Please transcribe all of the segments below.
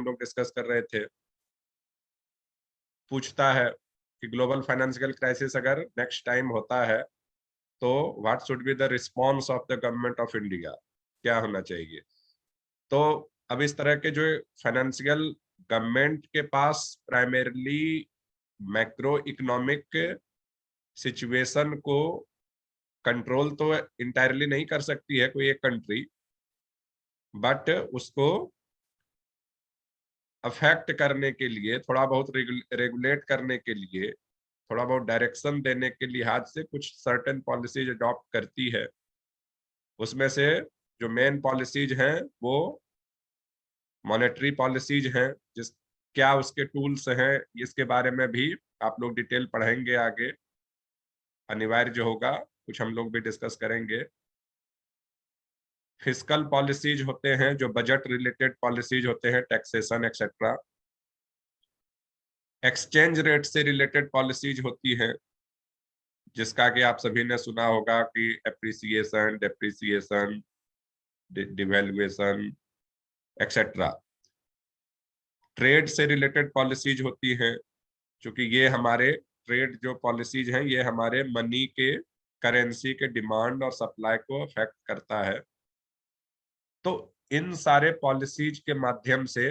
हम लोग डिस्कस कर रहे थे, पूछता है कि ग्लोबल फाइनेंशियल क्राइसिस अगर नेक्स्ट टाइम होता है तो what should be the response of the government of India, क्या होना चाहिए। तो अब इस तरह के जो फाइनेंशियल, गवर्नमेंट के पास प्राइमरीली मैक्रो इकोनॉमिक सिचुएशन को कंट्रोल तो इंटायरली नहीं कर सकती है कोई एक कंट्री, बट उसको अफेक्ट करने के लिए, थोड़ा बहुत रेगुलेट करने के लिए, थोड़ा बहुत डायरेक्शन देने के लिहाज से कुछ सर्टेन पॉलिसीज अडॉप्ट करती है। उसमें से जो मेन पॉलिसीज हैं वो मॉनेटरी पॉलिसीज हैं, जिस क्या उसके टूल्स हैं इसके बारे में भी आप लोग डिटेल पढ़ेंगे आगे, अनिवार्य होगा, कुछ हम लोग भी डिस्कस करेंगे। फिस्कल पॉलिसीज होते हैं, जो बजट रिलेटेड पॉलिसीज होते हैं, टैक्सेशन एक्सेट्रा। एक्सचेंज रेट से रिलेटेड पॉलिसीज होती हैं, जिसका कि आप सभी ने सुना होगा कि appreciation, depreciation, devaluation etcetera. Trade से रिलेटेड पॉलिसीज होती हैं, क्योंकि ये हमारे ट्रेड जो पॉलिसीज हैं ये हमारे मनी के, करेंसी के डिमांड और सप्लाई को अफेक्ट करता है। तो इन सारे पॉलिसीज के माध्यम से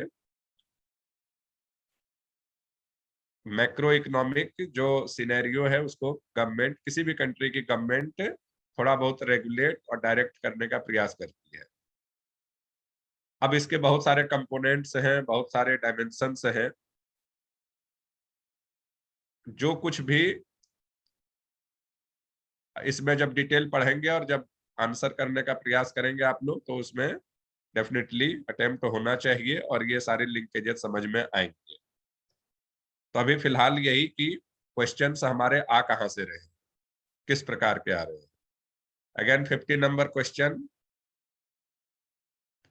मैक्रो इकोनॉमिक जो सिनेरियो है उसको गवर्नमेंट, किसी भी कंट्री की गवर्नमेंट थोड़ा बहुत रेगुलेट और डायरेक्ट करने का प्रयास करती है। अब इसके बहुत सारे कंपोनेंट्स हैं, बहुत सारे डायमेंशंस हैं। जो कुछ भी इसमें जब डिटेल पढ़ेंगे और जब आंसर करने का प्रयास करेंगे आप लोग, तो उसमें डेफिनेटली अटेम्प्ट होना चाहिए और ये सारे लिंकेजेस समझ में आएंगे। तो अभी फिलहाल यही कि क्वेश्चंस हमारे आ कहां से रहे, किस प्रकार के आ रहे हैं। अगेन 50 नंबर क्वेश्चन,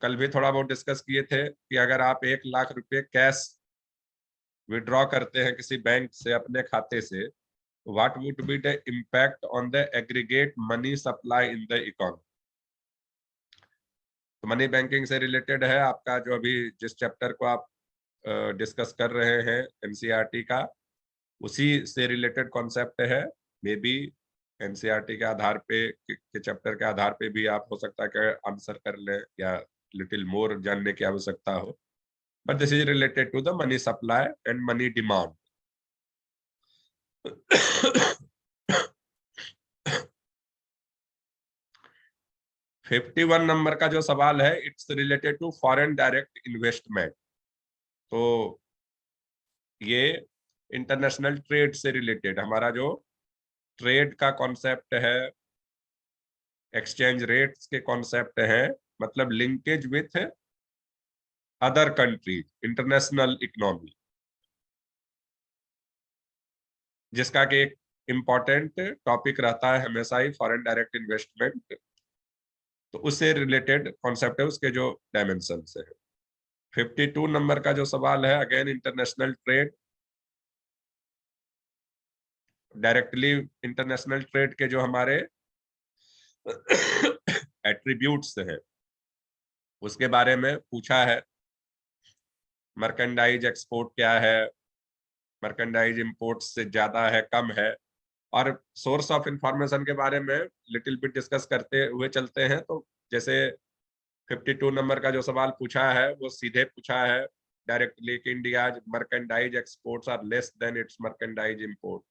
कल भी थोड़ा बहुत डिस्कस किए थे कि अगर आप 1 लाख रुपए कैश विड्रॉ करते हैं किसी बैंक से अपने खाते से, what would be the impact on the aggregate money supply in the economy. तो मनी बैंकिंग से रिलेटेड है आपका, जो अभी जिस चैप्टर को आप डिस्कस कर रहे हैं एनसीईआरटी का, उसी से रिलेटेड कॉन्सेप्ट है। मे बी एनसीईआरटी के आधार पे, के चैप्टर के आधार पे भी आप हो सकता है कि आंसर कर लें या लिटिल मोर जानने की आवश्यकता हो, but this is related to the money supply and money demand. 51 number का जो सवाल है, it's related to foreign direct investment. तो ये इंटरनेशनल ट्रेड से रिलेटेड, हमारा जो ट्रेड का कॉन्सेप्ट है, एक्सचेंज रेट्स के कॉन्सेप्ट है, मतलब linkage with other countries, international economy, जिसका कि एक इंपॉर्टेंट टॉपिक रहता है हमेशा ही फॉरेन डायरेक्ट इन्वेस्टमेंट। तो उससे रिलेटेड कॉन्सेप्ट है, उसके जो डायमेंशन है। 52 नंबर का जो सवाल है, again international trade, directly international trade के जो हमारे एट्रीब्यूट्स हैं उसके बारे में पूछा है। मर्केंडाइज एक्सपोर्ट क्या है, मर्केंडाइज इंपोर्ट से ज्यादा है, कम है, और सोर्स ऑफ इंफॉर्मेशन के बारे में लिटिल बिट डिस्कस करते हुए चलते हैं। तो जैसे 52 नंबर का जो सवाल पूछा है वो सीधे पूछा है डायरेक्टली कि India merchandise exports are less than its merchandise import.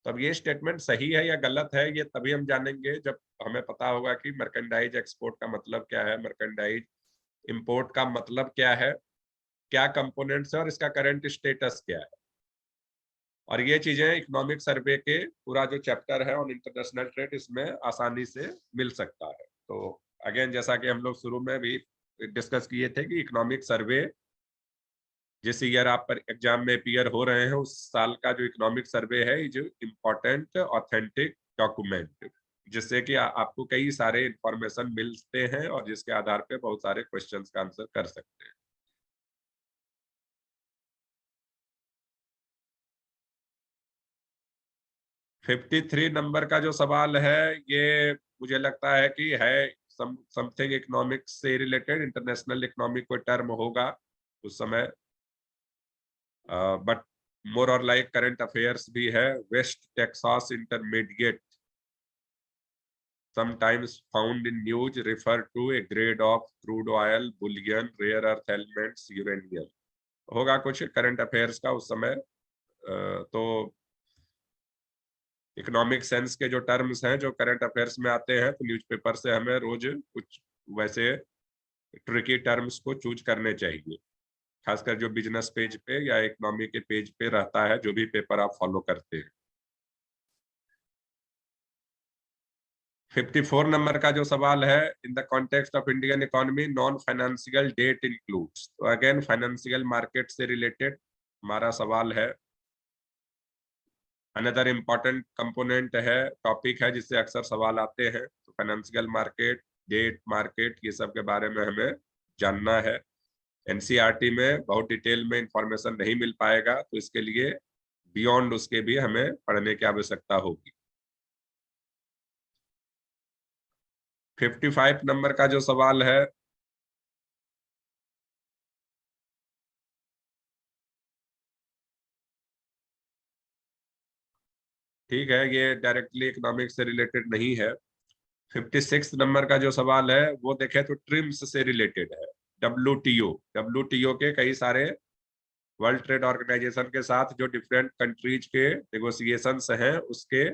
तो अब ये स्टेटमेंट सही है या गलत है, ये तभी हम जानेंगे जब हमें पता होगा कि मर्केंडाइज एक्सपोर्ट का मतलब क्या है, मर्केंडाइज इंपोर्ट का मतलब क्या है, क्या कंपोनेंट्स है और इसका करंट स्टेटस क्या है। और ये चीजें इकोनॉमिक सर्वे के पूरा जो चैप्टर है ऑन इंटरनेशनल ट्रेड, इसमें आसानी से मिल सकता है। तो अगेन जैसा कि हम लोग शुरू में भी डिस्कस किए थे कि इकोनॉमिक सर्वे जिस ईयर आप पर एग्जाम में अपीयर हो रहे हैं, उस साल का जो इकोनॉमिक सर्वे है, जो इम्पोर्टेंट ऑथेंटिक डॉक्यूमेंट, जिससे कि आपको कई सारे इंफॉर्मेशन मिलते हैं और जिसके आधार पे बहुत सारे क्वेश्चंस का आंसर कर सकते हैं। फिफ्टी थ्री नंबर का जो सवाल है, ये मुझे लगता है कि है समथिंग इकोनॉमिक्स से रिलेटेड, इंटरनेशनल इकोनॉमिक कोई टर्म होगा उस समय। बट मोर और लाइक करंट अफेयर्स भी है। West Texas intermediate sometimes found in news refer to a grade of crude oil, bullion, rare earth elements, uranium। होगा कुछ करंट अफेयर्स का उस समय। तो इकोनॉमिक सेंस के जो टर्म्स हैं जो करंट अफेयर्स में आते हैं, तो न्यूज़पेपर से हमें रोज कुछ वैसे ट्रिकी टर्म्स को चूज करने चाहिए, खासकर जो बिजनेस पेज पे या इकोनॉमी के पेज पे रहता है, जो भी पेपर आप फॉलो करते हैं। 54 नंबर का जो सवाल है, in the context of Indian economy non financial debt includes. तो अगेन फाइनेंशियल मार्केट से रिलेटेड हमारा सवाल है। अनदर इम्पोर्टेंट कंपोनेंट है, टॉपिक है जिससे अक्सर सवाल आते हैं। तो फाइनेंशियल मार्केट, डेट मार्केट, ये सब के बारे में हमें जानना है। एनसीईआरटी में बहुत डिटेल में इंफॉर्मेशन नहीं मिल पाएगा, तो इसके लिए बियॉन्ड उसके भी हमें पढ़ने की आवश्यकता होगी। 55 नंबर का जो सवाल है, ठीक है, ये डायरेक्टली इकोनॉमिक्स से रिलेटेड नहीं है। 56 नंबर का जो सवाल है वो देखें तो ट्रिम्स से रिलेटेड है। डब्ल्यूटीओ के कई सारे वर्ल्ड ट्रेड ऑर्गेनाइजेशन के साथ जो डिफरेंट कंट्रीज के नेगोशिएशंस हैं, उसके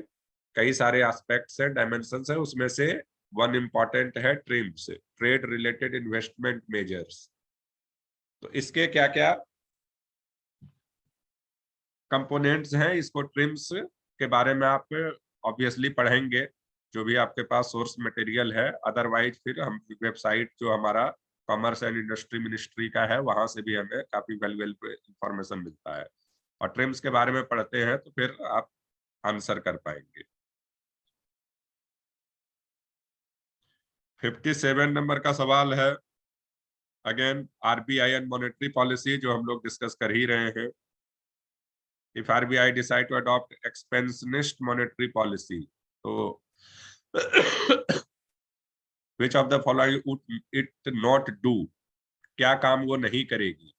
कई सारे एस्पेक्ट्स हैं, डायमेंशंस हैं। उसमें से वन इम्पॉर्टेंट है TRIMS, trade related investment measures. तो इसके क्या क्या कंपोनेंट्स हैं, इसको ट्रिम्स के बारे में आप ऑब्वियसली पढ़ेंगे जो भी आपके पास सोर्स मटेरियल है। अदरवाइज फिर हम वेबसाइट जो हमारा कॉमर्स एंड इंडस्ट्री मिनिस्ट्री का है, वहां से भी हमें काफी वैल्यूएबल इंफॉर्मेशन मिलता है, और ट्रिम्स के बारे में पढ़ते हैं तो फिर आप आंसर कर पाएंगे। 57 नंबर का सवाल है, again RBI and monetary policy, जो हम लोग डिस्कस कर ही रहे हैं। If RBI decide to adopt expansionist monetary policy, तो which of the following would it not do, क्या काम वो नहीं करेगी।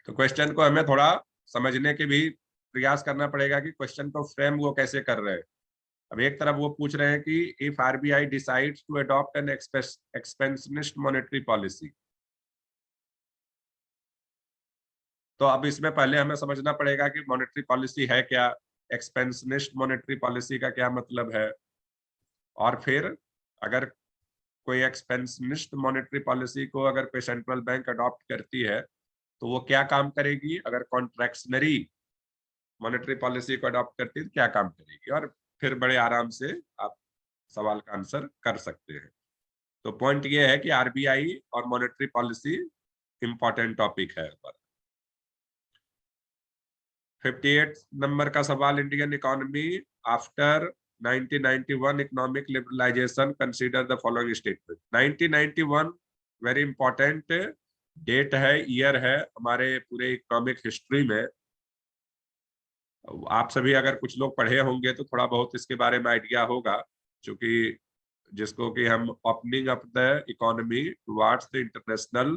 तो क्वेश्चन को हमें थोड़ा समझने के भी प्रयास करना पड़ेगा कि क्वेश्चन को फ्रेम वो कैसे कर रहे हैं। अब एक तरफ वो पूछ रहे हैं कि if RBI decides to adopt an expansionist monetary policy, तो अब इसमें पहले हमें समझना पड़ेगा कि मॉनेटरी पॉलिसी है क्या, एक्सपेंशनिस्ट मॉनेटरी पॉलिसी का क्या मतलब है, और फिर अगर कोई एक्सपेंशनिस्ट मॉनेटरी पॉलिसी को अगर कोई सेंट्रल बैंक अडॉप्ट करती है तो वो क्या काम करेगी, अगर कॉन्ट्रैक्शनरी मॉनेटरी पॉलिसी को अडॉप्ट करती है तो क्या काम करेगी, और फिर बड़े आराम से आप सवाल का आंसर कर सकते हैं। तो पॉइंट ये है कि आरबीआई और मॉनेटरी पॉलिसी इंपॉर्टेंट टॉपिक है। 58 नंबर का सवाल, Indian economy after 1991 economic liberalisation consider the following statement. 1991 very important date है, ईयर है हमारे पूरे इकोनॉमिक हिस्ट्री में। आप सभी अगर कुछ लोग पढ़े होंगे तो थोड़ा बहुत इसके बारे में आइडिया होगा, क्योंकि जिसको कि हम opening up the economy towards the international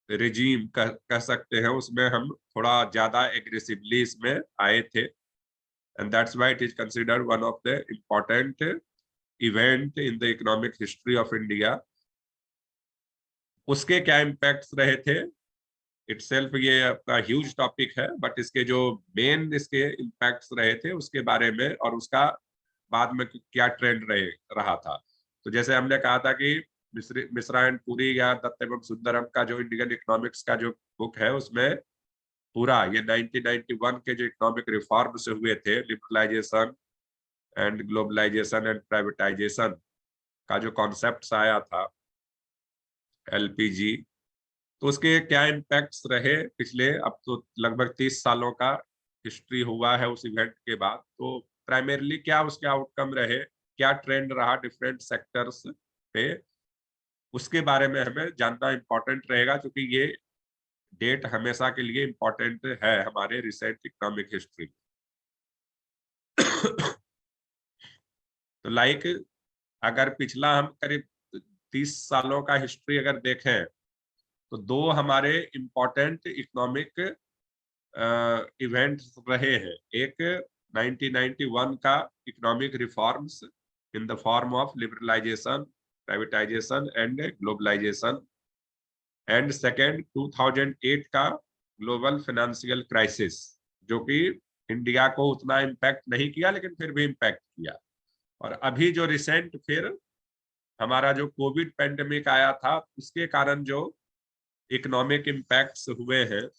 regime कह सकते हैं, उसमें हम थोड़ा ज्यादा एग्रेसिवली इसमें आए थे, and that's why it is considered one of the important event in the economic history of India. उसके क्या इम्पैक्ट्स रहे थे, इटसेल्फ ये आपका ह्यूज टॉपिक है, बट इसके जो मेन इसके इम्पैक्ट्स रहे थे उसके बारे में, और उसका बाद में क्या ट्रेंड रहा था। तो जैसे हमने कहा था कि मिश्रा एंड पुरी या दत्त एवं सुंदरम का जो इंडियन इकोनॉमिक्स का जो बुक है, उसमें पूरा ये 1991 के जो इकोनॉमिक रिफॉर्म से हुए थे, liberalisation and globalisation and privatisation का जो कॉन्सेप्ट आया था, एलपीजी, तो उसके क्या इम्पैक्ट्स रहे पिछले, अब तो लगभग 30 सालों का हिस्ट्री हुआ है उस इवेंट के बाद। तो प्राइमरीली क्या उसके आउटकम रहे, क्या ट्रेंड रहा डिफरेंट सेक्टर्स पे, उसके बारे में हमें जानना इम्पोर्टेंट रहेगा, क्योंकि ये डेट हमेशा के लिए इम्पोर्टेंट है हमारे रिसेंट इकोनॉमिक हिस्ट्री। तो लाइक अगर पिछला हम करीब 30 सालों का हिस्ट्री अगर देखें, तो दो हमारे इम्पोर्टेंट इकोनॉमिक इवेंट्स रहे हैं। एक 1991 का economic reforms in the form of liberalisation, privatisation and globalisation, and second 2008 का ग्लोबल फाइनेंशियल क्राइसिस, जो कि इंडिया को उतना इम्पैक्ट नहीं किया लेकिन फिर भी इम्पैक्ट किया। और अभी जो रिसेंट फिर हमारा जो कोविड पेंडेमिक आया था, उसके कारण जो इकोनॉमिक इम्पैक्ट्स हुए हैं,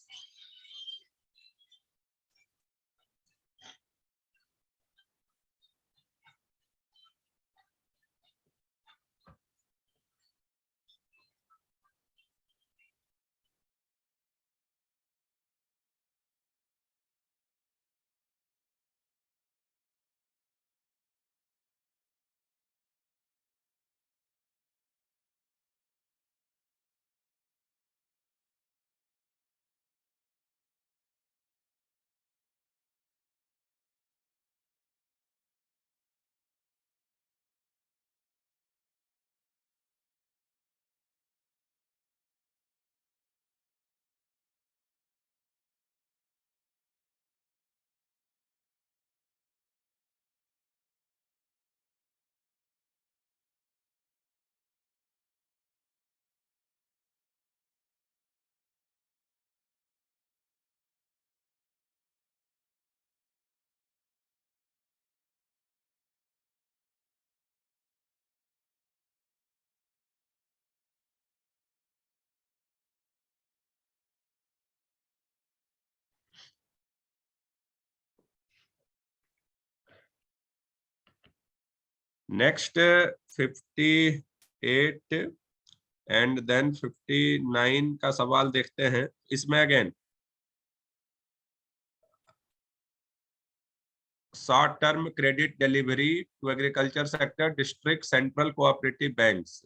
नेक्स्ट 58 एंड देन 59 का सवाल देखते हैं। इसमें again short term credit delivery to agriculture sector, district central cooperative banks.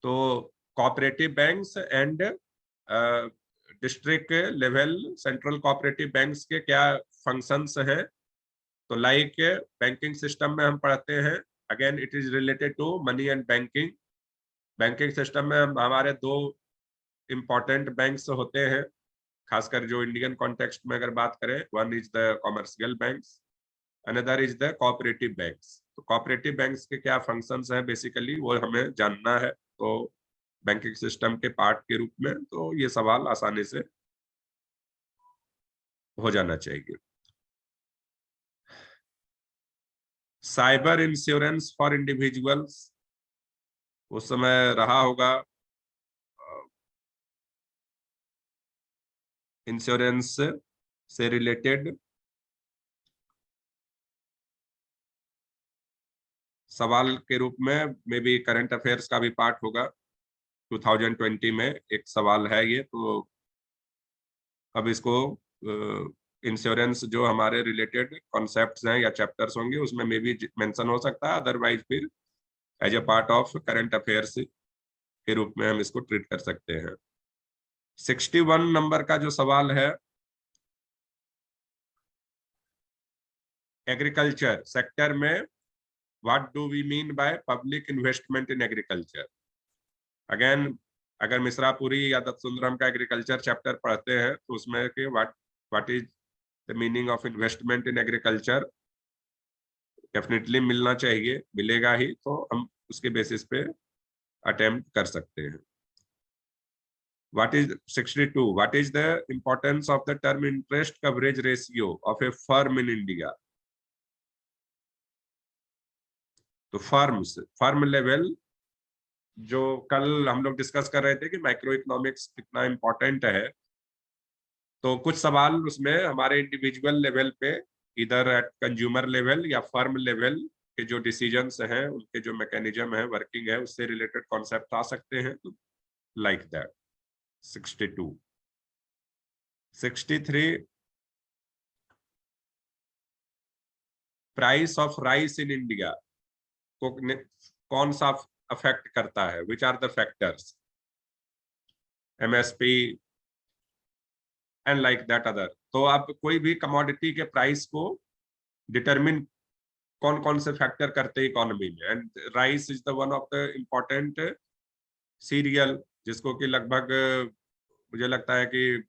तो cooperative banks and district level central cooperative banks के क्या फंक्शंस हैं? तो लाइक बैंकिंग सिस्टम में हम पढ़ते हैं, again it is related to money and banking. Banking system में हमारे दो इम्पोर्टेंट बैंक्स होते हैं, खासकर जो इंडियन कॉन्टेक्स्ट में अगर बात करें, one is the commercial banks, another is the cooperative banks. तो कोऑपरेटिव बैंक्स के क्या फंक्शंस हैं बेसिकली, वो हमें जानना है। तो बैंकिंग सिस्टम के पार्ट के रूप में तो ये सवाल आसानी से हो जाना चाहिए। साइबर इंश्योरेंस फॉर इंडिविजुअल्स उस समय रहा होगा, इंश्योरेंस से रिलेटेड सवाल के रूप में मे बी करंट अफेयर्स का भी पार्ट होगा। 2020 में एक सवाल है ये। तो अब इसको इंश्योरेंस जो हमारे रिलेटेड कॉन्सेप्ट्स हैं या चैप्टर्स होंगे उसमें मे बी मेंशन हो सकता है, अदरवाइज फिर as a part of current affairs के रूप में हम इसको ट्रीट कर सकते हैं। 61 नंबर का जो सवाल है, एग्रीकल्चर सेक्टर में what do we mean by public investment in agriculture. Again अगर मिश्रापुरी या दत्तसुंदरम का एग्रीकल्चर चैप्टर पढ़ते हैं तो उसमें कि what is the meaning of investment in agriculture definitely मिलना चाहिए, मिलेगा ही तो हम उसके बेसिस पे अटेम्प्ट कर सकते हैं। What is 62? What is the importance of the term interest coverage ratio of a firm in India? तो फर्म लेवल जो कल हम लोग डिस्कस कर रहे थे कि माइक्रो इकोनॉमिक्स कितना इंपॉर्टेंट है, तो कुछ सवाल उसमें हमारे इंडिविजुअल लेवल पे, इधर एट कंज्यूमर लेवल या फर्म लेवल के जो डिसीजंस हैं, उनके जो मैकेनिज्म है, वर्किंग है, उससे रिलेटेड कॉन्सेप्ट आ सकते हैं। तो like that 62। 63 price of rice in India को कौन सा अफेक्ट करता है? Which are the factors? MSP and like that other. तो आप कोई भी कमोडिटी के प्राइस को डिटरमिन कौन कौन से फैक्टर करते हैं इकोनॉमी में, and rice is the one of the important serial जिसको कि लगभग मुझे लगता है कि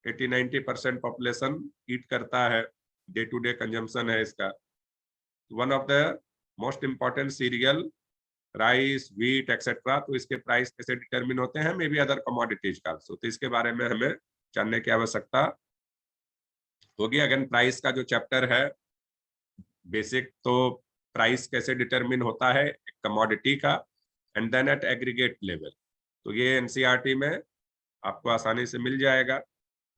80-90% पॉपुलेशन ईट करता है, डे टू डे कंजम्पशन है इसका। One of the most important serial, rice, wheat etcetera. तो इसके प्राइस कैसे डिटरमिन होते हैं, मे बी अदर कमोडिटीज का। तो इसके बारे में हमें जानने की आवश्यकता होगी। अगेन प्राइस का जो चैप्टर है बेसिक, तो प्राइस कैसे डिटरमिन होता है कमोडिटी का, and then at aggregate level. तो ये एनसीईआरटी में आपको आसानी से मिल जाएगा,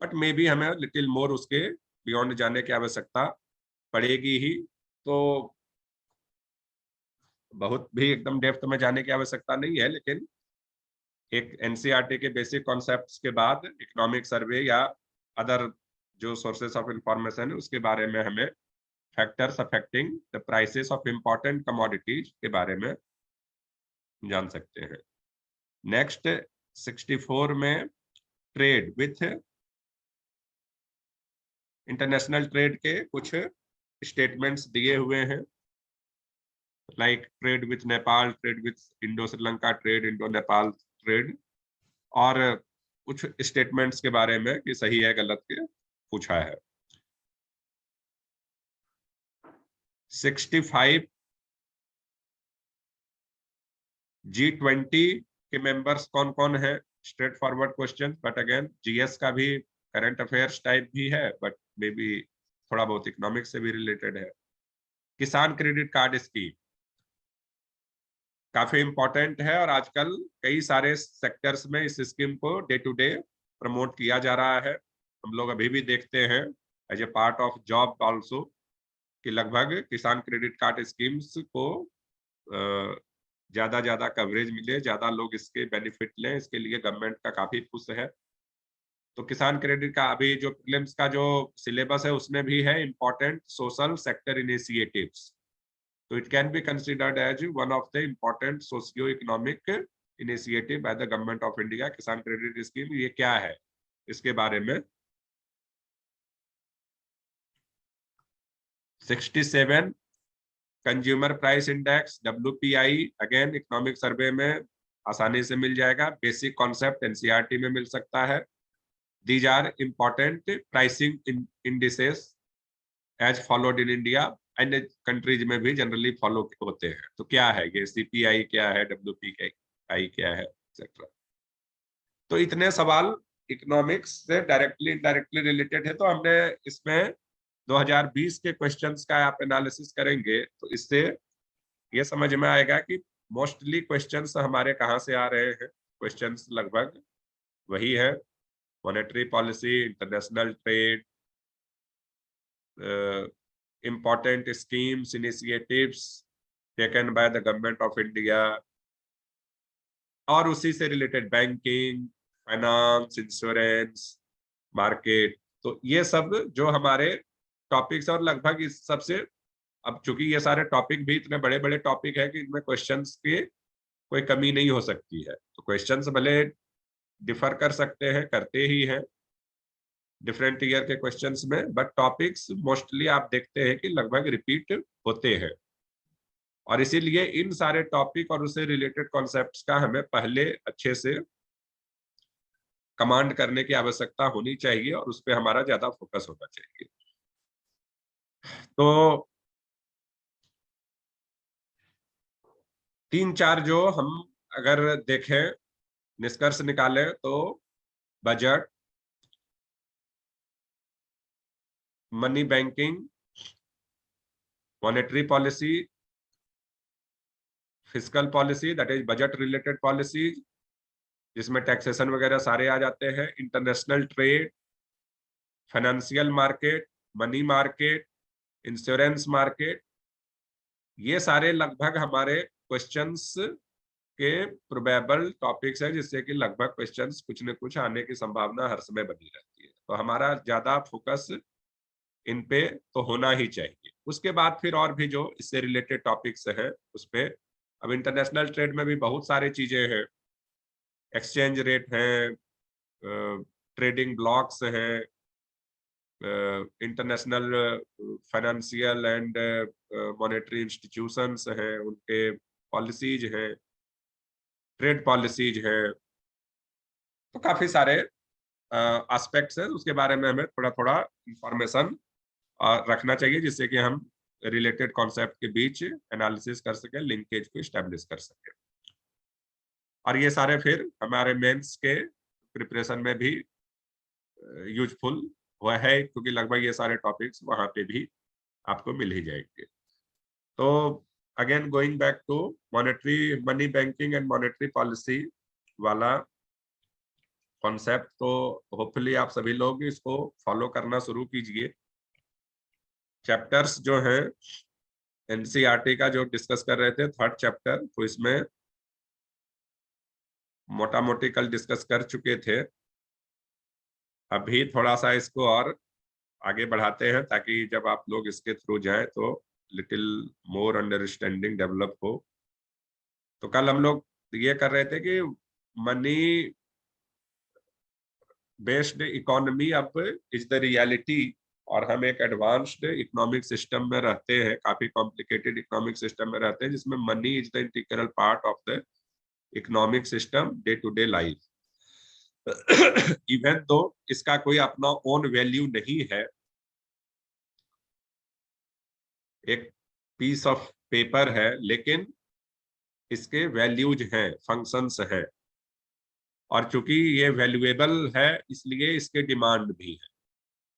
बट मे बी हमें लिटिल मोर उसके बियॉन्ड जाने की आवश्यकता पड़ेगी ही। तो बहुत भी एकदम डेप्थ में जाने की आवश्यकता नहीं है, लेकिन एक एनसीईआरटी के बेसिक कॉन्सेप्ट्स के बाद इकोनॉमिक सर्वे या अदर जो सोर्सेस ऑफ इंफॉर्मेशन है उसके बारे में हमें factors affecting the prices of important commodities के बारे में जान सकते हैं। नेक्स्ट 64 में ट्रेड विथ इंटरनेशनल ट्रेड के कुछ स्टेटमेंट्स दिए हुए हैं, like trade with Nepal, trade with Indo Sri Lanka trade, Indo Nepal trade, और कुछ स्टेटमेंट्स के बारे में कि सही है गलत के पूछा है। 65 G20 के मेंबर्स कौन कौन है, straight forward question, but again GS का भी करंट अफेयर्स टाइप भी है, बट मे बी थोड़ा बहुत इकोनॉमिक्स से भी रिलेटेड है। किसान क्रेडिट कार्ड स्कीम काफी इंपॉर्टेंट है, और आजकल कई सारे सेक्टर्स में इस स्कीम को डे टू डे प्रमोट किया जा रहा है। हम लोग अभी भी देखते हैं as a part of job also कि लगभग किसान क्रेडिट कार्ड स्कीम्स को ज्यादा कवरेज मिले, ज्यादा लोग इसके बेनिफिट लें, इसके लिए गवर्नमेंट का काफी पुश है। तो किसान क्रेडिट का अभी जो प्रीलिम्स का जो सिलेबस है उसमें भी है इंपॉर्टेंट सोशल सेक्टर इनिशिएटिव्स। तो it can be considered as one of the important socio-economic initiative by the government of India। किसान क्रेडिट स्कीम ये क्या है इसके बारे में 67 consumer price index WPI, again economic survey में आसानी से मिल जाएगा, बेसिक कॉन्सेप्ट एनसीईआरटी में मिल सकता है। These are important pricing indices as followed in India and countries में भी जनरली फॉलो होते हैं। तो क्या है ये, सीपीआई क्या है, WPI क्या है, एक्सेट्रा। तो इतने सवाल इकोनॉमिक्स से डायरेक्टली इनडायरेक्टली रिलेटेड है। तो हमने इसमें 2020 के क्वेश्चंस का आप एनालिसिस करेंगे तो इससे ये समझ में आएगा कि मोस्टली क्वेश्चंस हमारे कहाँ से आ रहे हैं। क्वेश्चंस लगभग वही है, monetary policy, international trade, important schemes, initiatives taken by the government of India, और उसी से related banking, finance, insurance, market. तो ये सब जो हमारे टॉपिक्स, और लगभग इस सबसे, अब चूंकि ये सारे टॉपिक भी इतने बड़े बड़े टॉपिक है कि इनमें क्वेश्चंस की कोई कमी नहीं हो सकती है। तो क्वेश्चंस भले डिफर कर सकते हैं, करते ही हैं डिफरेंट ईयर के क्वेश्चंस में, बट टॉपिक्स मोस्टली आप देखते हैं कि लगभग रिपीट होते हैं। और इसीलिए इन सारे टॉपिक और उससे रिलेटेड कॉन्सेप्ट्स का हमें पहले अच्छे से कमांड करने की आवश्यकता होनी चाहिए और उस पर हमारा ज्यादा फोकस होना चाहिए। तो 3-4 जो हम अगर देखें, निष्कर्ष निकालें, तो budget, money banking, monetary policy, fiscal policy that is budget related policy जिसमें टैक्सेशन वगैरह सारे आ जाते हैं, international trade, financial market, money market, insurance market, ये सारे लगभग हमारे क्वेश्चंस के प्रोबेबल टॉपिक्स हैं, जिससे कि लगभग क्वेश्चंस कुछ न कुछ आने की संभावना हर समय बनी रहती है। तो हमारा ज्यादा फोकस इन पे तो होना ही चाहिए। उसके बाद फिर और भी जो इससे रिलेटेड टॉपिक्स हैं उस पे, अब इंटरनेशनल ट्रेड में भी बहुत सारी चीजें हैं, एक्सचेंज रेट है, ट्रेडिंग ब्लॉक्स हैं, international financial and monetary institutions हैं, उनके पॉलिसीज हैं, ट्रेड पॉलिसीज है, तो काफी सारे एस्पेक्ट्स है, उसके बारे में हमें थोड़ा थोड़ा इंफॉर्मेशन रखना चाहिए, जिससे कि हम रिलेटेड कॉन्सेप्ट के बीच एनालिसिस कर सके, लिंकेज को स्टैब्लिश कर सके। और ये सारे फिर हमारे मेंस के प्रिपरेशन में भी यूजफुल हुआ है, क्योंकि लगभग ये सारे टॉपिक्स वहां पे भी आपको मिल ही जाएंगे। तो again going back to monetary money banking and monetary policy वाला कॉन्सेप्ट, तो होपफुली आप सभी लोग इसको फॉलो करना शुरू कीजिए। चैप्टर्स जो है एनसीईआरटी का जो डिस्कस कर रहे थे, थर्ड चैप्टर, तो इसमें मोटा मोटी कल डिस्कस कर चुके थे। अभी थोड़ा सा इसको और आगे बढ़ाते हैं, ताकि जब आप लोग इसके थ्रू जाएं तो लिटिल मोर अंडरस्टैंडिंग डेवलप हो। तो कल हम लोग ये कर रहे थे कि मनी बेस्ड इकोनॉमी अब इज द रियलिटी, और हम एक एडवांस्ड इकोनॉमिक सिस्टम में रहते हैं, काफी कॉम्प्लिकेटेड इकोनॉमिक सिस्टम में रहते हैं, जिसमें money is the integral part of the economic system day to day life. Even तो इसका कोई अपना ओन वैल्यू नहीं है, एक पीस ऑफ पेपर है, लेकिन इसके वैल्यूज हैं, फंक्शंस हैं, और चूंकि ये वैल्यूएबल है इसलिए इसके डिमांड भी है।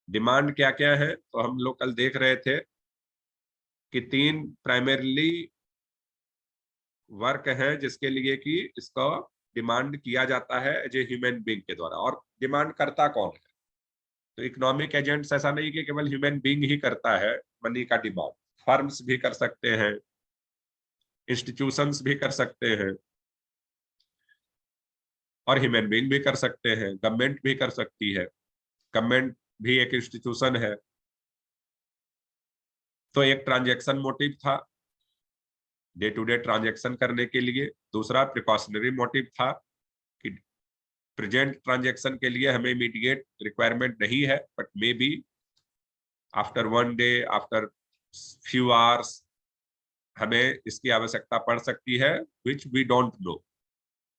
डिमांड क्या क्या है, तो हम लोग कल देख रहे थे कि 3 प्राइमरीली वर्क है जिसके लिए कि इसका डिमांड किया जाता है एज ए ह्यूमन बीइंग के द्वारा। और डिमांड करता कौन है, तो इकोनॉमिक एजेंट्स ऐसा नहीं कि केवल ह्यूमन बीइंग ही करता है मनी का डिमांड, फर्म्स भी कर सकते हैं, इंस्टीट्यूशंस भी कर सकते हैं, और ह्यूमन बीइंग भी कर सकते हैं, गवर्नमेंट भी कर सकती है, गवर्नमेंट भी एक इंस्टीट्यूशन है। तो एक ट्रांजैक्शन मोटिव था, डे टू डे ट्रांजैक्शन करने के लिए। दूसरा प्रिकॉशनरी मोटिव था कि प्रेजेंट ट्रांजैक्शन के लिए हमें इमीडिएट रिक्वायरमेंट नहीं है, but maybe after 1 day, after few hours हमें इसकी आवश्यकता पड़ सकती है, which we don't know,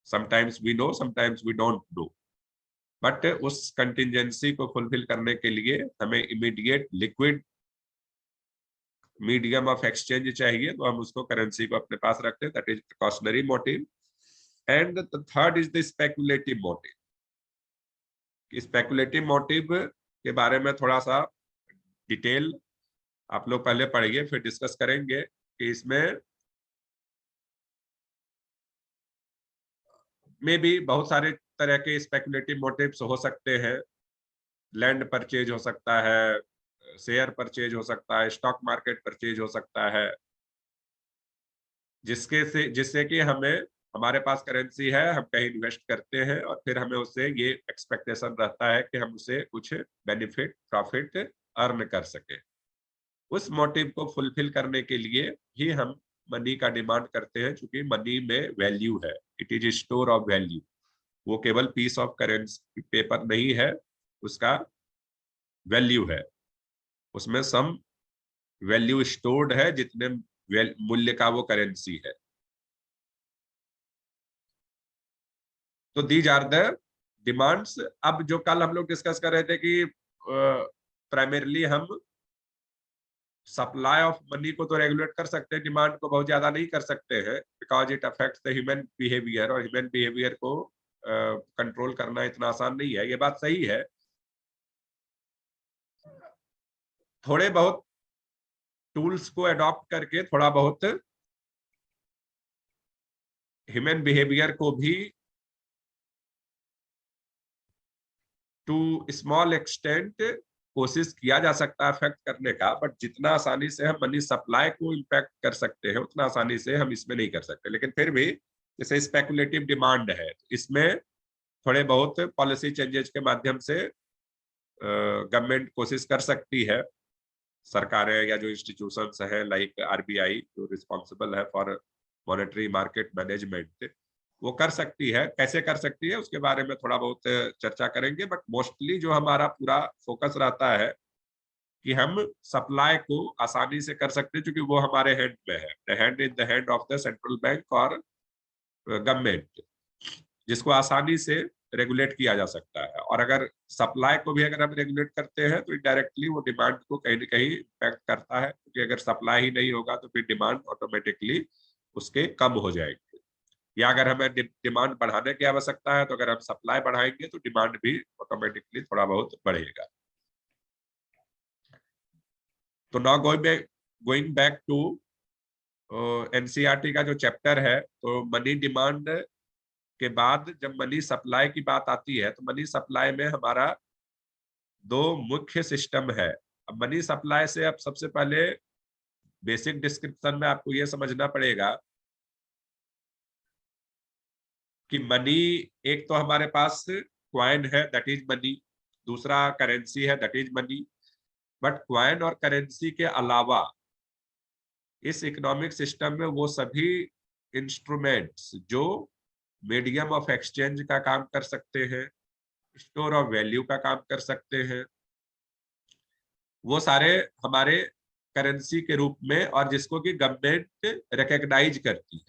sometimes we know, sometimes we don't know. But उस कंटिजेंसी को फुलफिल करने के लिए हमें immediate liquid medium of exchange चाहिए, तो हम उसको करेंसी को अपने पास रखते हैं, that is precautionary motive. And the third is the speculative motive. Speculative motive के बारे में थोड़ा सा डिटेल आप लोग पहले पढ़िए, फिर डिस्कस करेंगे कि इसमें में भी बहुत सारे तरह के स्पेकुलेटिव मोटिव्स हो सकते हैं। लैंड परचेज हो सकता है, शेयर परचेज हो सकता है, स्टॉक मार्केट परचेज हो सकता है, जिससे कि हमें, हमारे पास करेंसी है, हम कहीं इन्वेस्ट करते हैं और फिर हमें उससे ये एक्सपेक्टेशन रहता है कि हम उससे कुछ बेनिफिट, प्रॉफिट अर्न कर सके। उस मोटिव को फुलफिल करने के लिए ही हम मनी का डिमांड करते हैं, क्योंकि मनी में वैल्यू है, it is store of value. वो केवल पीस ऑफ करेंसी पेपर नहीं है, उसका वैल्यू है, उसमें सम वैल्यू स्टोर्ड है, जितने मूल्य का वो करेंसी है। तो दीज आर द डिमांड्स। अब जो कल हम लोग डिस्कस कर रहे थे कि प्राइमरीली हम सप्लाई ऑफ मनी को तो रेगुलेट कर सकते हैं, डिमांड को बहुत ज्यादा नहीं कर सकते हैं, because it affects the human behaviour, और ह्यूमन बिहेवियर को कंट्रोल करना इतना आसान नहीं है। ये बात सही है, थोड़े बहुत टूल्स को अडॉप्ट करके थोड़ा बहुत ह्यूमन बिहेवियर को भी टू स्मॉल एक्सटेंट कोशिश किया जा सकता है इफेक्ट करने का, बट जितना आसानी से हम मनी सप्लाई को इम्पैक्ट कर सकते हैं उतना आसानी से हम इसमें नहीं कर सकते। लेकिन फिर भी जैसे स्पेकुलेटिव डिमांड है, इसमें थोड़े बहुत पॉलिसी चेंजेस के माध्यम से गवर्नमेंट कोशिश कर सकती है, सरकारें या जो इंस्टीट्यूशंस हैं लाइक आरबीआई, जो रिस्पॉन्सिबल है फॉर मॉनेटरी मार्केट मैनेजमेंट, वो कर सकती है। कैसे कर सकती है उसके बारे में थोड़ा बहुत चर्चा करेंगे, बट मोस्टली जो हमारा पूरा फोकस रहता है कि हम सप्लाई को आसानी से कर सकते हैं, क्योंकि वो हमारे हैंड में है, the hand in the hand of the central bank और गवर्नमेंट, जिसको आसानी से रेगुलेट किया जा सकता है। और अगर सप्लाई को भी अगर हम रेगुलेट करते हैं तो इनडायरेक्टली वो डिमांड को कहीं ना कहीं इम्पैक्ट करता है, क्योंकि अगर सप्लाई ही नहीं होगा तो फिर डिमांड ऑटोमेटिकली उसके कम हो जाएंगे। या अगर हमें डिमांड बढ़ाने की आवश्यकता है तो अगर हम सप्लाई बढ़ाएंगे तो डिमांड भी ऑटोमेटिकली थोड़ा बहुत बढ़ेगा। तो now going back to NCERT का जो चैप्टर है, तो मनी डिमांड के बाद जब मनी सप्लाई की बात आती है तो मनी सप्लाई में हमारा दो मुख्य सिस्टम है। अब मनी सप्लाई से अब सबसे पहले बेसिक डिस्क्रिप्शन में आपको यह समझना पड़ेगा कि मनी, एक तो हमारे पास क्वाइन है दैट इज मनी, दूसरा करेंसी है that is money. But coin और करेंसी के अलावा इस इकोनॉमिक सिस्टम में वो सभी इंस्ट्रूमेंट्स जो मीडियम ऑफ एक्सचेंज का काम कर सकते हैं, स्टोर ऑफ वैल्यू का काम कर सकते हैं, वो सारे हमारे करेंसी के रूप में, और जिसको कि गवर्नमेंट रिकॉग्नाइज करती है,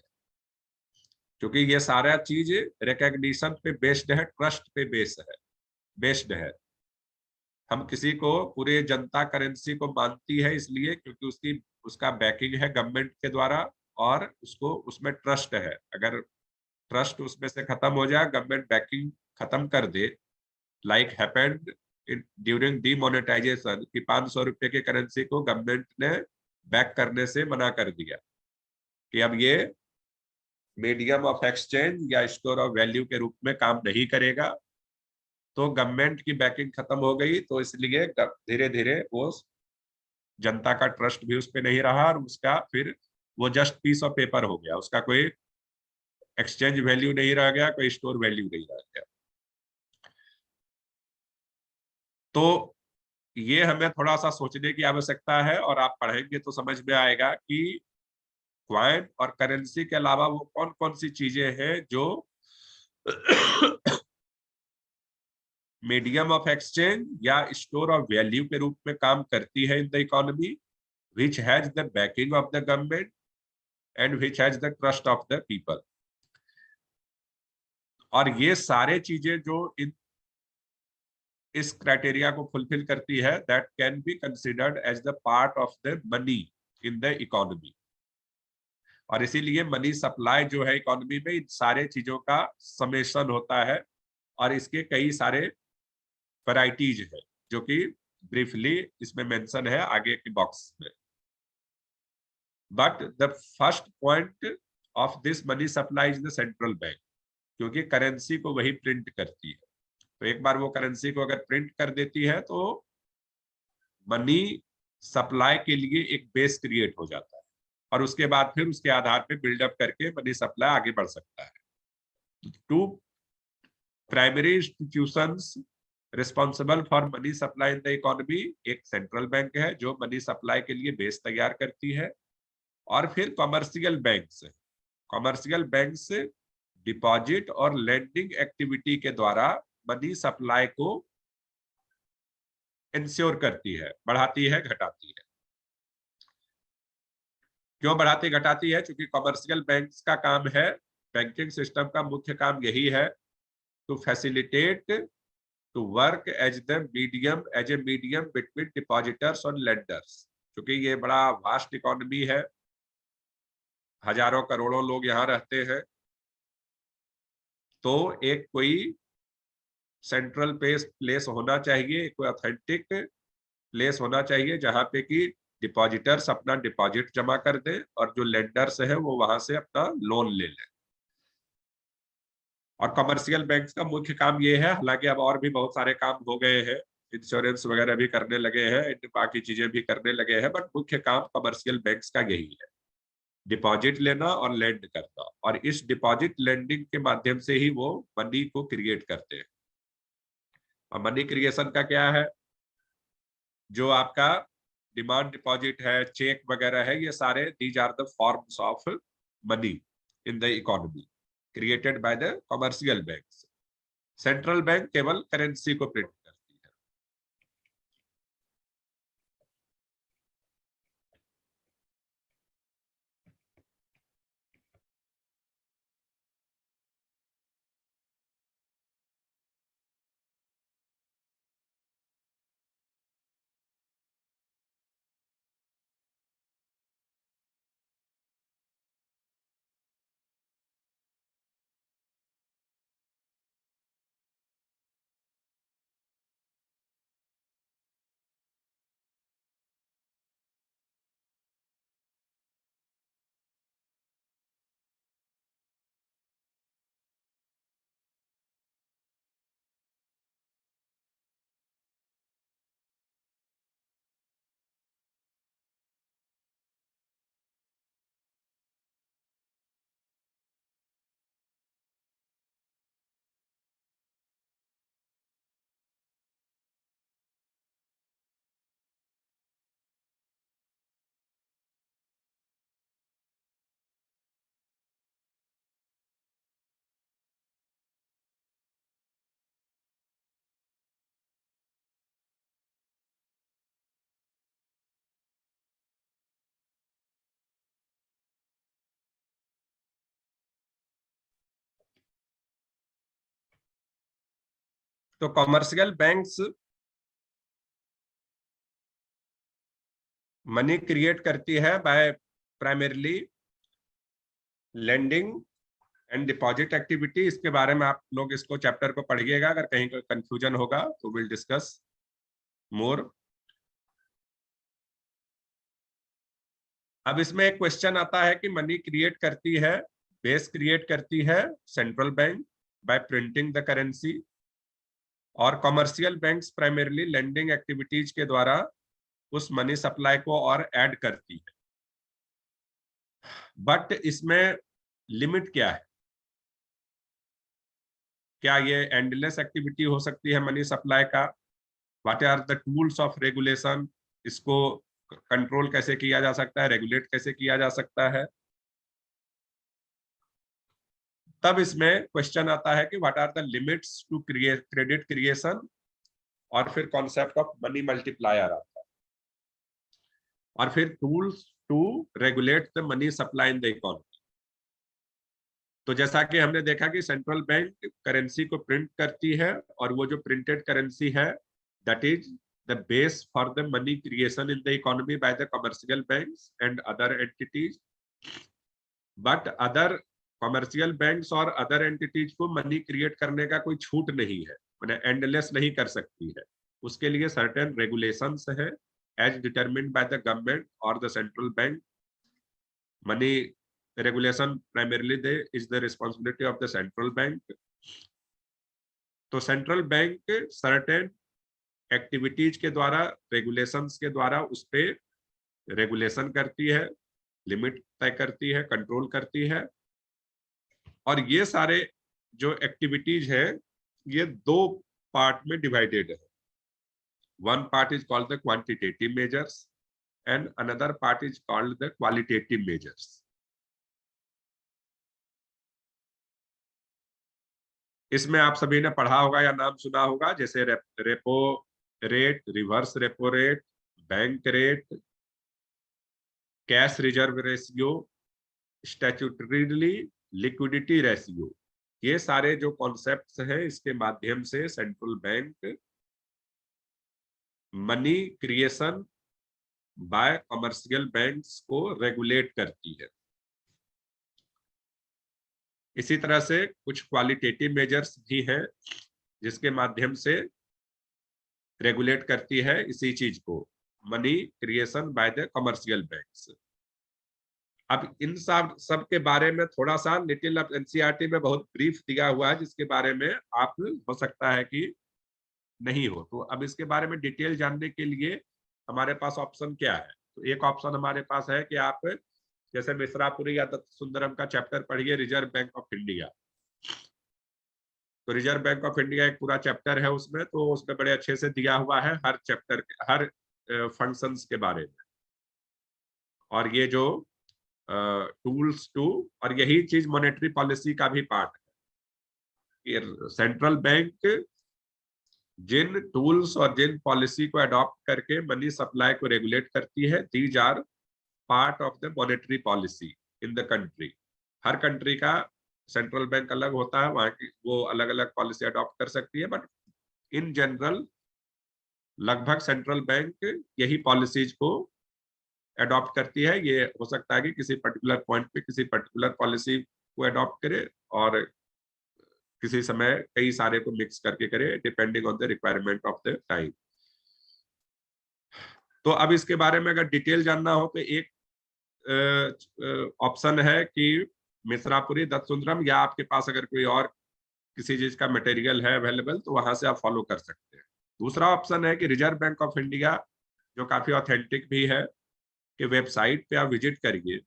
क्योंकि ये सारा चीज रिकॉग्निशन पे बेस्ड है, ट्रस्ट पे बेस्ड है। हम किसी को, पूरे जनता करेंसी को मानती है इसलिए क्योंकि उसका बैकिंग है गवर्नमेंट के द्वारा, और उसको उसमें ट्रस्ट है। अगर ट्रस्ट उसमें से खत्म हो जाए, गवर्नमेंट बैकिंग खत्म कर दे, लाइक हैपेंड ड्यूरिंग डीमोनेटाइजेशन, कि 500 रुपए की करेंसी को गवर्नमेंट ने बैक करने से मना कर दिया कि अब ये मीडियम ऑफ एक्सचेंज या स्टोर ऑफ वैल्यू के रूप में काम नहीं करेगा, तो गवर्नमेंट की बैकिंग खत्म हो गई, तो इसलिए धीरे धीरे वो जनता का ट्रस्ट भी उस पर नहीं रहा, और उसका फिर वो जस्ट पीस ऑफ पेपर हो गया, उसका कोई एक्सचेंज वैल्यू नहीं रह गया, कोई स्टोर वैल्यू नहीं रह गया। तो ये हमें थोड़ा सा सोचने की आवश्यकता है, और आप पढ़ेंगे तो समझ में आएगा कि क्वाइन और करेंसी के अलावा वो कौन कौन सी चीजें हैं जो मीडियम ऑफ एक्सचेंज या स्टोर ऑफ वैल्यू के रूप में काम करती है इन the economy, which has the backing of the government and which has the trust of the people। और ये सारे चीजें जो इस क्राइटेरिया को फुलफिल करती है, that can be considered as the part of the money in the economy. और इसीलिए मनी सप्लाई जो है इकोनॉमी में, इन सारे चीजों का समेशन होता है, और इसके कई सारे वैरायटीज है जो कि ब्रीफली इसमें मेंशन है आगे के बॉक्स में। But the first point of this money supply is the central bank, क्योंकि करेंसी को वही प्रिंट करती है। तो एक बार वो करेंसी को अगर प्रिंट कर देती है तो मनी सप्लाई के लिए एक बेस क्रिएट हो जाता है, और उसके बाद फिर उसके आधार पे बिल्डअप करके मनी सप्लाई आगे बढ़ सकता है। To primary institutions responsible for money supply in the economy, एक सेंट्रल बैंक है जो मनी सप्लाई के लिए बेस तैयार करती है, और फिर commercial banks. Commercial banks deposit और लेंडिंग एक्टिविटी के द्वारा मनी सप्लाई को इंश्योर करती है, बढ़ाती है, घटाती है। क्यों बढ़ाती घटाती है? क्योंकि कॉमर्शियल बैंक्स का काम है, बैंकिंग सिस्टम का मुख्य काम यही है, to facilitate, to work as a medium between depositors और लेंडर्स। क्योंकि ये बड़ा वास्ट इकोनॉमी है, हजारों करोड़ों लोग यहाँ रहते हैं, तो एक कोई सेंट्रल प्लेस होना चाहिए, कोई ऑथेंटिक प्लेस होना चाहिए जहां पे कि डिपॉजिटर्स अपना डिपॉजिट जमा कर दें और जो लेंडर्स है वो वहां से अपना लोन ले लें। और कमर्शियल बैंक्स का मुख्य काम ये है, हालांकि अब और भी बहुत सारे काम हो गए हैं, इंश्योरेंस वगैरह भी करने लगे हैं, बाकी चीजें भी करने लगे हैं, बट मुख्य काम कमर्शियल बैंक्स का यही है, डिपॉजिट लेना और लेंड करना। और इस डिपॉजिट लेंडिंग के माध्यम से ही वो मनी को क्रिएट करते हैं। और मनी क्रिएशन का क्या है? जो आपका डिमांड डिपॉजिट है, चेक वगैरह है, ये सारे these are the forms of money in the economy created by the commercial banks. Central bank केवल करेंसी को प्रिंट तो कॉमर्शियल बैंक्स मनी क्रिएट करती है by primarily lending and deposit activity. इसके बारे में आप लोग इसको चैप्टर को पढ़िएगा, अगर कहीं कोई कंफ्यूजन होगा तो विल डिस्कस मोर। अब इसमें एक क्वेश्चन आता है कि मनी क्रिएट करती है, बेस क्रिएट करती है central bank by printing the currency, और commercial banks primarily lending activities के द्वारा उस मनी सप्लाई को और ऐड करती है। बट इसमें लिमिट क्या है? क्या ये एंडलेस एक्टिविटी हो सकती है मनी सप्लाई का? What are the tools of regulation? इसको कंट्रोल कैसे किया जा सकता है, रेगुलेट कैसे किया जा सकता है? तब इसमें क्वेश्चन आता है कि what are the limits to credit creation, और फिर कॉन्सेप्ट ऑफ मनी मल्टीप्लायर आता है, और फिर tools to regulate the money supply in the economy. तो जैसा कि हमने देखा कि सेंट्रल बैंक करेंसी को प्रिंट करती है, और वो जो प्रिंटेड करेंसी है that is the base for the money creation in the economy by the commercial banks and other entities. But other commercial banks और अदर एंटिटीज को मनी क्रिएट करने का कोई छूट नहीं है, मैंने एंडलेस नहीं कर सकती है। उसके लिए सर्टेन रेगुलेशंस है as determined by the government और the central bank. Money regulation primarily is the responsibility of the central bank। तो सेंट्रल बैंक सर्टेन एक्टिविटीज के द्वारा, रेगुलेशंस के द्वारा उस पे रेगुलेशन करती है, लिमिट तय करती है, कंट्रोल करती है। और ये सारे जो एक्टिविटीज है ये दो पार्ट में डिवाइडेड है। One part is called the quantitative measures and another part is called the qualitative measures. इसमें आप सभी ने पढ़ा होगा या नाम सुना होगा, जैसे repo rate, reverse repo rate, bank rate, cash reserve ratio, statutorily liquidity ratio. ये सारे जो कॉन्सेप्ट्स हैं इसके माध्यम से central bank money creation by commercial banks को रेगुलेट करती है। इसी तरह से कुछ क्वालिटेटिव मेजर्स भी हैं जिसके माध्यम से रेगुलेट करती है इसी चीज को, money creation bye the commercial banks. अब इन सब के बारे में थोड़ा सा लिटिल ऑफ एनसीईआरटी में बहुत ब्रीफ दिया हुआ है, जिसके बारे में आप हो सकता है कि नहीं हो। तो अब इसके बारे में डिटेल जानने के लिए हमारे पास ऑप्शन क्या है? तो एक ऑप्शन हमारे पास है कि आप जैसे मिश्रापुरी या दत्त सुंदरम का चैप्टर पढ़िए, रिजर्व बैंक ऑफ इंडिया। तो रिजर्व बैंक ऑफ इंडिया एक पूरा चैप्टर है उसमें, तो उसमें बड़े अच्छे से दिया हुआ है हर चैप्टर के हर फंक्शंस के बारे में। और ये जो टूल्स टू, और यही चीज मॉनेटरी पॉलिसी का भी पार्ट है। सेंट्रल बैंक जिन टूल्स और जिन पॉलिसी को अडॉप्ट करके मनी सप्लाई को रेगुलेट करती है, these are part of the monetary policy in the country. हर कंट्री का सेंट्रल बैंक अलग होता है, वहां की वो अलग अलग पॉलिसी अडॉप्ट कर सकती है, बट इन जनरल लगभग सेंट्रल बैंक यही पॉलिसीज को अडॉप्ट करती है। ये हो सकता है कि किसी पर्टिकुलर पॉइंट पे किसी पर्टिकुलर पॉलिसी को अडॉप्ट करे, और किसी समय कई सारे को मिक्स करके करे, depending on the requirement of the time. तो अब इसके बारे में अगर डिटेल जानना हो तो एक ऑप्शन है कि मिश्रापुरी, दत्त सुंदरम, या आपके पास अगर कोई और किसी चीज का मटेरियल है अवेलेबल तो वहां से आप फॉलो कर सकते हैं। दूसरा ऑप्शन है कि रिजर्व बैंक ऑफ इंडिया, जो काफी ऑथेंटिक भी है, कि वेबसाइट पे आप विजिट करिए।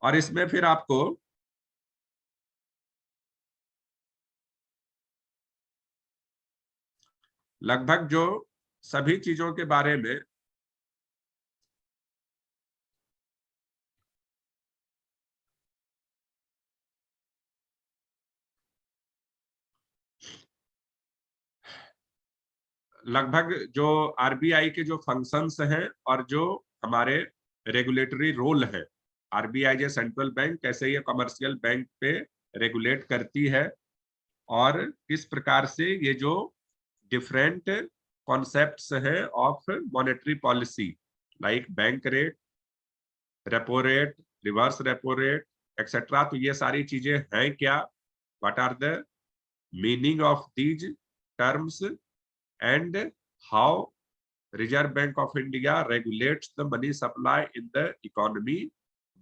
और इसमें फिर आपको लगभग जो सभी चीजों के बारे में लगभग जो आरबीआई के जो फंक्शंस हैं और जो हमारे रेगुलेटरी रोल है आरबीआई जो सेंट्रल बैंक कैसे ये कमर्शियल बैंक पे रेगुलेट करती है, और किस प्रकार से ये जो डिफरेंट कॉन्सेप्ट्स हैं of monetary policy, like bank rate, repo rate, reverse repo rate etcetera, तो ये सारी चीजें हैं क्या, what are the meaning of these terms, and how Reserve Bank of India regulates the money supply in the economy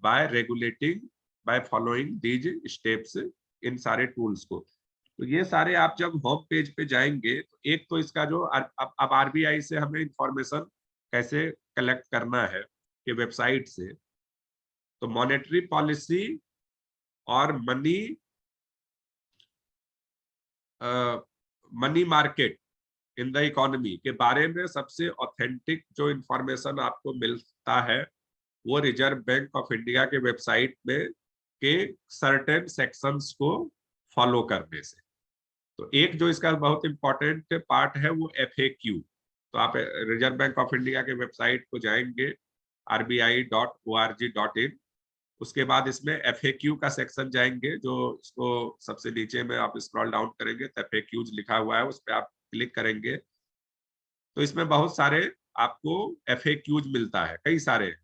by following these steps, इन सारे tools को। तो ये सारे आप जब होम पेज पे जाएंगे तो एक तो इसका जो अब आरबीआई से हमें इंफॉर्मेशन कैसे कलेक्ट करना है कि वेबसाइट से, तो मॉनेटरी पॉलिसी और money market in the economy के बारे में सबसे ऑथेंटिक जो इंफॉर्मेशन आपको मिलता है वो रिजर्व बैंक ऑफ इंडिया के वेबसाइट में के सर्टेन सेक्शंस को फॉलो करने से। तो एक जो इसका बहुत इंपॉर्टेंट पार्ट है वो FAQ। तो आप रिजर्व बैंक ऑफ इंडिया के वेबसाइट को जाएंगे rbi.org.in, उसके बाद इसमें FAQ का सेक्शन जाएंगे, जो इसको सबसे नीचे में आप स्क्रॉल डाउन करेंगे तो FAQs लिखा हुआ है, उस पर आप क्लिक करेंगे तो इसमें बहुत सारे आपको FAQs मिलता है, कई सारे।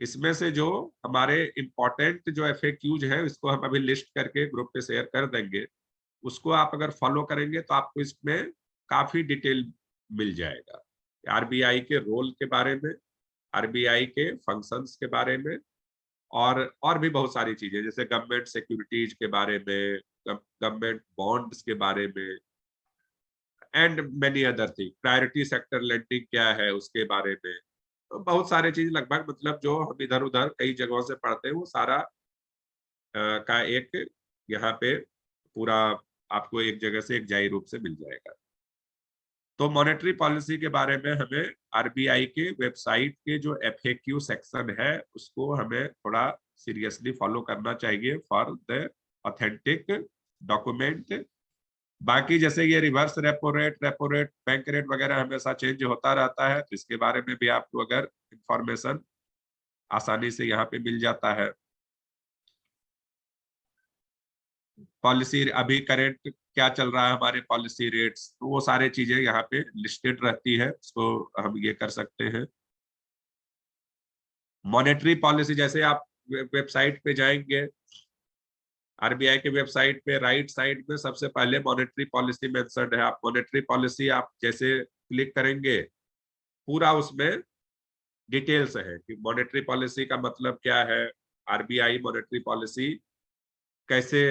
इसमें से जो हमारे इंपॉर्टेंट जो FAQs है इसको हम अभी लिस्ट करके ग्रुप पे शेयर कर देंगे, उसको आप अगर फॉलो करेंगे तो आपको इसमें काफी डिटेल मिल जाएगा आरबीआई के रोल के बारे में, आरबीआई के फंक्शंस के बारे में, और भी बहुत सारी चीजें जैसे गवर्नमेंट सिक्योरिटीज के बारे में, गवर्नमेंट बॉन्ड्स के बारे में, and many other thing, priority sector lending क्या है उसके बारे में। तो बहुत सारे चीज लगभग मतलब जो हम इधर उधर कई जगहों से पढ़ते हैं वो सारा का एक यहाँ पे पूरा आपको एक जगह से एक जारी रूप से मिल जाएगा। तो मॉनेटरी पॉलिसी के बारे में हमें आरबीआई के वेबसाइट के जो FAQ सेक्शन है उसको हमें थोड़ा सीरियसली फॉलो करना चाहिए फॉर द ऑथेंटिक डॉक्यूमेंट। बाकी जैसे ये reverse repo rate, bank rate वगैरह हमेशा चेंज होता रहता है, तो इसके बारे में भी आपको अगर इंफॉर्मेशन आसानी से यहाँ पे मिल जाता है। पॉलिसी अभी करेंट क्या चल रहा है, हमारे पॉलिसी रेट्स, तो वो सारे चीजें यहाँ पे लिस्टेड रहती है, उसको हम ये कर सकते हैं। मॉनेटरी पॉलिसी जैसे आप वेबसाइट पे जाएंगे, आरबीआई के वेबसाइट पे राइट साइड में सबसे पहले मॉनेटरी पॉलिसी मेंशन्ड है। आप मॉनेटरी पॉलिसी आप जैसे क्लिक करेंगे पूरा उसमें डिटेल्स है कि मॉनेटरी पॉलिसी का मतलब क्या है, आरबीआई मॉनेटरी पॉलिसी कैसे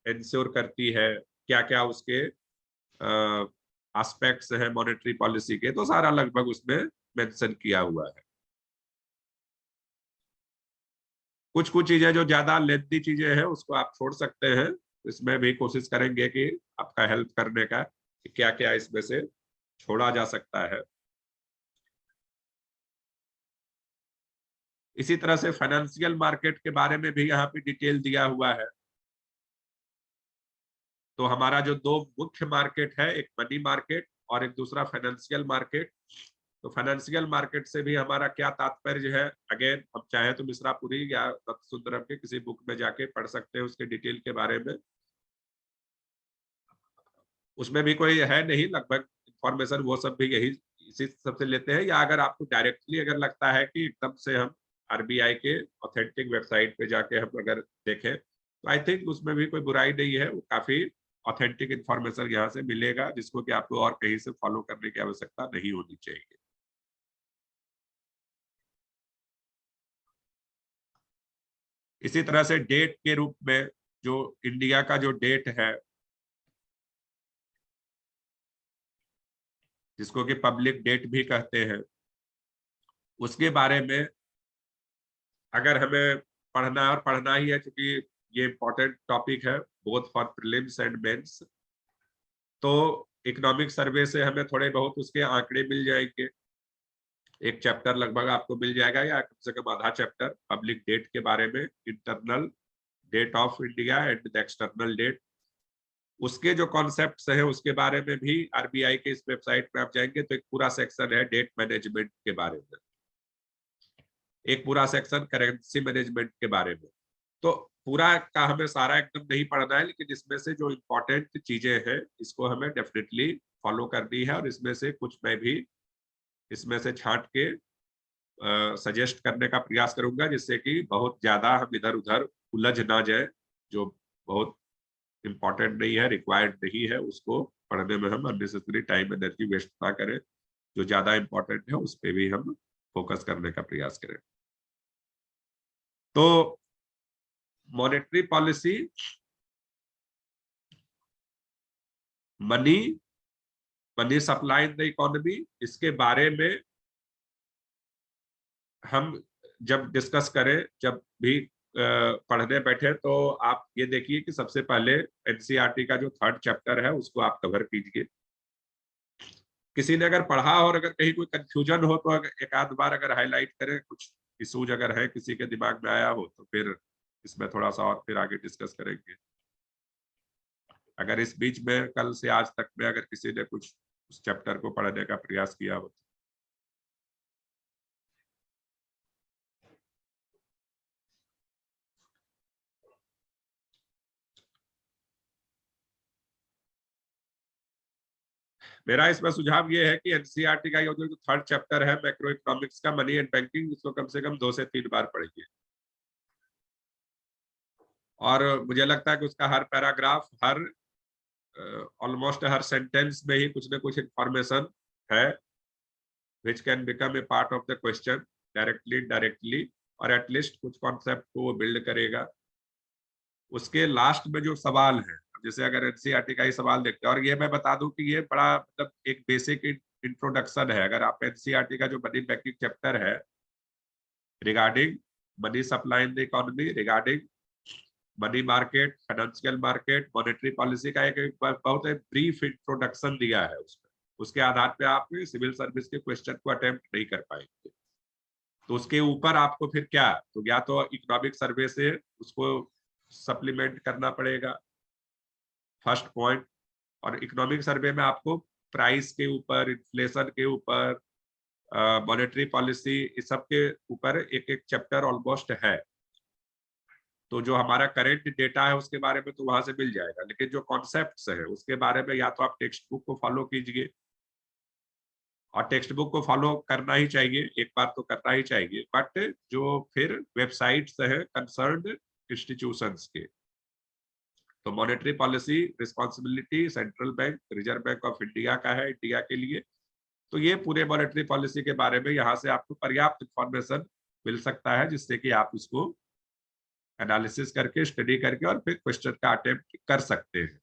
इंश्योर करती है, क्या क्या उसके एस्पेक्ट्स हैं मॉनेटरी पॉलिसी के, तो सारा लगभग उसमें मेंशन किया हुआ है। कुछ कुछ चीजें जो ज्यादा लेंथी चीजें हैं उसको आप छोड़ सकते हैं, इसमें भी कोशिश करेंगे कि आपका हेल्प करने का कि क्या क्या इसमें से छोड़ा जा सकता है। इसी तरह से फाइनेंशियल मार्केट के बारे में भी यहाँ पे डिटेल दिया हुआ है। तो हमारा जो दो मुख्य मार्केट है, एक मनी मार्केट और एक दूसरा फाइनेंशियल मार्केट। तो फाइनेंशियल मार्केट से भी हमारा क्या तात्पर्य है, अगेन हम चाहे तो मिश्रापुरी या दत्त सुंदरम के किसी बुक में जाके पढ़ सकते हैं उसके डिटेल के बारे में। उसमें भी कोई है नहीं, लगभग इंफॉर्मेशन वो सब भी यही इसी सबसे लेते हैं, या अगर आपको डायरेक्टली अगर लगता है कि एकदम से हम आरबीआई के ऑथेंटिक वेबसाइट पे जाके हम अगर देखें तो आई थिंक उसमें भी कोई बुराई नहीं है, वो काफी ऑथेंटिक इंफॉर्मेशन यहाँ से मिलेगा जिसको कि आपको और कहीं से फॉलो करने की आवश्यकता नहीं होनी चाहिए। इसी तरह से डेट के रूप में जो इंडिया का जो डेट है जिसको कि पब्लिक डेट भी कहते हैं, उसके बारे में अगर हमें पढ़ना और पढ़ना ही है क्योंकि ये इंपॉर्टेंट टॉपिक है both for prelims and mains, तो इकोनॉमिक सर्वे से हमें थोड़े बहुत उसके आंकड़े मिल जाएंगे। एक चैप्टर लगभग आपको मिल जाएगा या कम से कम आधा चैप्टर पब्लिक डेट के बारे में, internal debt of India and the external debt, उसके जो कॉन्सेप्ट्स है उसके बारे में भी आरबीआई के इस वेबसाइट पे आप जाएंगे तो एक पूरा सेक्शन है डेट मैनेजमेंट के बारे में। एक पूरा सेक्शन करेंसी मैनेजमेंट के बारे में। तो पूरा का हमें सारा एकदम नहीं पढ़ना है, लेकिन इसमें से जो इम्पोर्टेंट चीजें हैं इसको हमें डेफिनेटली फॉलो करनी है, और इसमें से कुछ मैं भी इसमें से छांट के सजेस्ट करने का प्रयास करूंगा, जिससे कि बहुत ज्यादा हम इधर उधर उलझ ना जाए। जो बहुत इम्पोर्टेंट नहीं है, रिक्वायर्ड नहीं है, उसको पढ़ने में हम अननेसेसरी टाइम एनर्जी वेस्ट ना करें। जो ज्यादा इम्पोर्टेंट है उस पर भी हम फोकस करने का प्रयास करें। तो monetary policy, money money supply in the economy, इसके बारे में हम जब डिस्कस करें, जब भी पढ़ने बैठे, तो आप ये देखिए कि सबसे पहले एनसीईआरटी का जो 3rd चैप्टर है उसको आप कवर कीजिए। किसी ने अगर पढ़ा और अगर कहीं कोई कंफ्यूजन हो तो एक आध बार अगर हाईलाइट करें, कुछ इशूज अगर है किसी के दिमाग में आया हो तो फिर इसमें थोड़ा सा और फिर आगे डिस्कस करेंगे। अगर इस बीच में कल से आज तक में अगर किसी ने कुछ उस चैप्टर को पढ़ने का प्रयास किया हो। मेरा इसमें सुझाव ये है कि एनसीईआरटी का ये जो 3rd चैप्टर है मैक्रो इकोनॉमिक्स का, मनी एंड बैंकिंग, इसको कम से कम 2 से 3 बार पढ़िए। और मुझे लगता है कि उसका हर पैराग्राफ, हर ऑलमोस्ट हर सेंटेंस में ही कुछ ना कुछ इंफॉर्मेशन है which can become a part of the question directly indirectly, और एटलीस्ट कुछ कॉन्सेप्ट को वो बिल्ड करेगा। उसके लास्ट में जो सवाल है, जैसे अगर एनसीईआरटी का ही सवाल देखते हैं, और ये मैं बता दूं कि ये बड़ा मतलब एक बेसिक इंट्रोडक्शन है। अगर आप एनसीईआरटी का जो मनी बैंकिंग चैप्टर है regarding money supply in the economy, regarding money market, financial market, monetary policy का एक बहुत ब्रीफ इंट्रोडक्शन दिया है उसमें। उसके आधार पे आप सिविल सर्विस के क्वेश्चन को अटेम्प्ट नहीं कर पाएंगे। तो उसके ऊपर आपको फिर क्या, तो या तो इकोनॉमिक सर्वे से उसको सप्लीमेंट करना पड़ेगा, फर्स्ट पॉइंट। और इकोनॉमिक सर्वे में आपको प्राइस के ऊपर, इन्फ्लेशन के ऊपर, मॉनेटरी पॉलिसी, इस सब के ऊपर एक एक चैप्टर ऑलमोस्ट है। तो जो हमारा करेंट डेटा है उसके बारे में तो वहां से मिल जाएगा, लेकिन जो कॉन्सेप्ट्स है उसके बारे में या तो आप टेक्स्ट बुक को फॉलो कीजिए, और टेक्स्ट बुक को फॉलो करना ही चाहिए, एक बार तो करना ही चाहिए, बट जो फिर वेबसाइट्स है कंसर्न्ड इंस्टीट्यूशंस के, तो monetary policy responsibility central bank, reserve bank of India का है, इंडिया के लिए। तो ये पूरे मॉनेटरी पॉलिसी के बारे में यहाँ से आपको पर्याप्त इंफॉर्मेशन मिल सकता है, जिससे कि आप उसको एनालिसिस करके, स्टडी करके और फिर क्वेश्चन का अटेम्प्ट कर सकते हैं।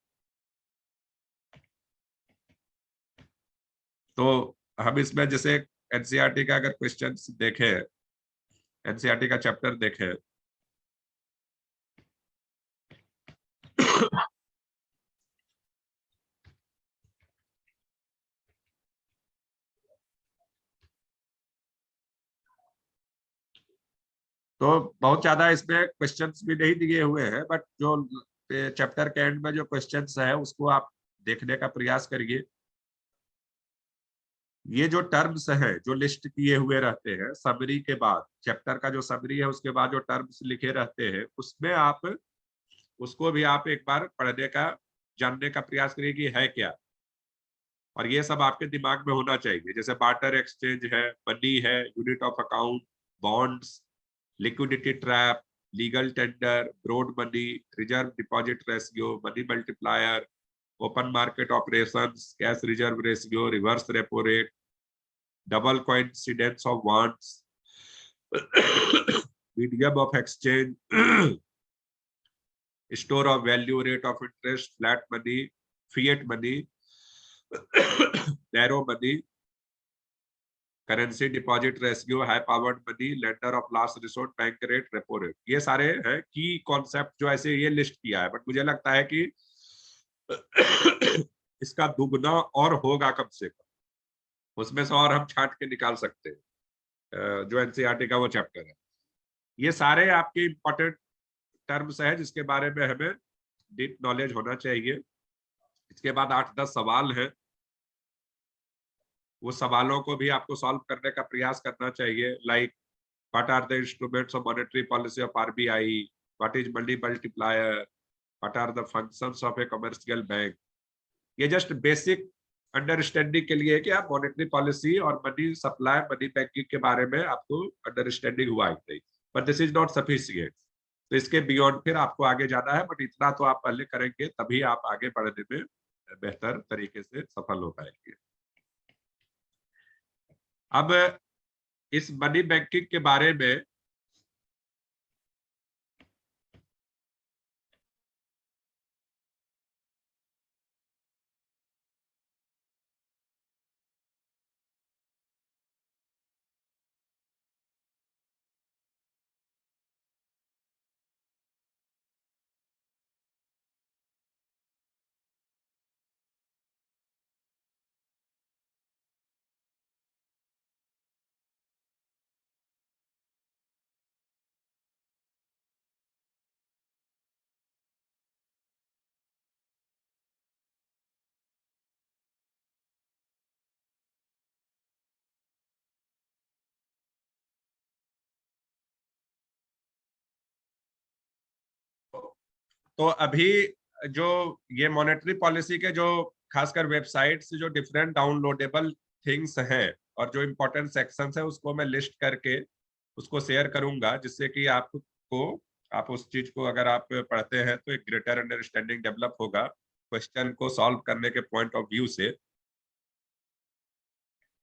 तो हम इसमें जैसे एनसीईआरटी का अगर क्वेश्चन देखें, एनसीईआरटी का चैप्टर देखें, तो बहुत ज्यादा इसमें क्वेश्चंस भी नहीं दिए हुए हैं, बट जो चैप्टर के एंड में जो क्वेश्चंस है उसको आप देखने का प्रयास करिए। ये जो टर्म्स है जो लिस्ट किए हुए रहते हैं समरी के बाद, चैप्टर का जो समरी है उसके बाद जो टर्म्स लिखे रहते हैं, उसमें आप उसको भी आप एक बार पढ़ने का, जानने का प्रयास करिए कि है क्या। और ये सब आपके दिमाग में होना चाहिए, जैसे बार्टर एक्सचेंज है, मनी है, unit of account, bonds, liquidity trap, legal tender, broad money, reserve deposit ratio, money multiplier, open market operations, cash reserve ratio, reverse repo rate, double coincidence of wants, medium of exchange, store of value, rate of interest, flat money, fiat money, narrow money, currency deposit ratio, high powered money, lender of last resort, bank rate, repo rate. ये सारे हैं की concept जो ऐसे ये list किया है, but मुझे लगता है कि इसका दुगना और होगा कम से कम, उसमें से और हम छांट के निकाल सकते हैं जो एनसीईआरटी का वो चैप्टर है। ये सारे आपके इंपॉर्टेंट टर्म्स है जिसके बारे में हमें डीप नॉलेज होना चाहिए। इसके बाद 8-10 सवाल है, वो सवालों को भी आपको सॉल्व करने का प्रयास करना चाहिए। Like what are the instruments of monetary policy of RBI, what is money multiplier, what are the functions of a commercial bank. ये जस्ट बेसिक अंडरस्टैंडिंग के लिए कि आप मॉनेटरी पॉलिसी और मनी सप्लाई मनी बैंकिंग के बारे में आपको अंडरस्टैंडिंग हुआ ही नहीं, but this is not sufficient. तो इसके बियॉन्ड फिर आपको आगे जाना है, बट इतना तो आप पहले करेंगे तभी आप आगे बढ़ने में बेहतर तरीके से सफल हो पाएंगे। अब इस मनी बैंकिंग के बारे में तो अभी जो ये मॉनेटरी पॉलिसी के जो खासकर वेबसाइट से जो डिफरेंट डाउनलोडेबल थिंग्स हैं और जो इम्पोर्टेंट सेक्शंस है उसको मैं लिस्ट करके उसको शेयर करूंगा, जिससे कि आपको आप उस चीज को अगर आप पढ़ते हैं तो एक ग्रेटर अंडरस्टैंडिंग डेवलप होगा क्वेश्चन को सॉल्व करने के पॉइंट ऑफ व्यू से,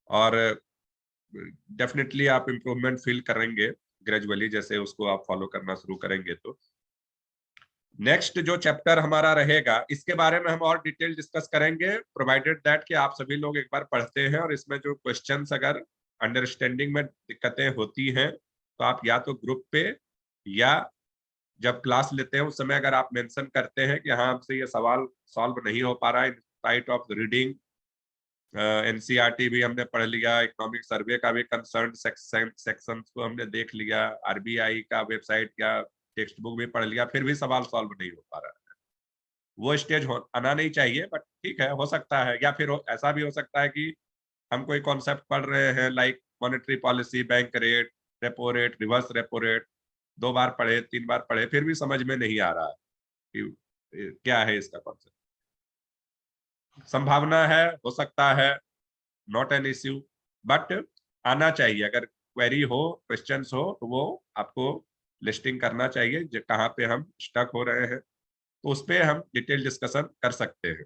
और डेफिनेटली आप इम्प्रूवमेंट फील करेंगे ग्रेजुअली जैसे उसको आप फॉलो करना शुरू करेंगे। तो नेक्स्ट जो चैप्टर हमारा रहेगा इसके बारे में हम और डिटेल डिस्कस करेंगे, प्रोवाइडेड दैट कि आप सभी लोग एक बार पढ़ते हैं और इसमें जो क्वेश्चंस अगर अंडरस्टैंडिंग में दिक्कतें होती हैं तो आप या तो ग्रुप पे या जब क्लास लेते हैं उस समय अगर आप मेंशन करते हैं कि हाँ हमसे ये सवाल सॉल्व नहीं हो पा रहा है in spite of reading, NCERT भी हमने पढ़ लिया, इकोनॉमिक सर्वे का भी कंसर्न सेक्शन को हमने देख लिया, आरबीआई का वेबसाइट या टेक्स्ट बुक भी पढ़ लिया, फिर भी सवाल सॉल्व नहीं हो पा रहा है, वो स्टेज आना नहीं चाहिए। बट ठीक है, हो सकता है, या फिर ऐसा भी हो सकता है कि हम कोई कॉन्सेप्ट पढ़ रहे हैं like monetary policy, bank rate, repo rate, reverse repo rate, 2 बार पढ़े 3 बार पढ़े फिर भी समझ में नहीं आ रहा है कि क्या है इसका कॉन्सेप्ट। संभावना है, हो सकता है, नॉट एन इश्यू, बट आना चाहिए। अगर क्वेरी हो, क्वेश्चंस हो तो वो आपको लिस्टिंग करना चाहिए कहाँ पे हम स्टक हो रहे हैं, तो उस पर हम डिटेल डिस्कशन कर सकते हैं।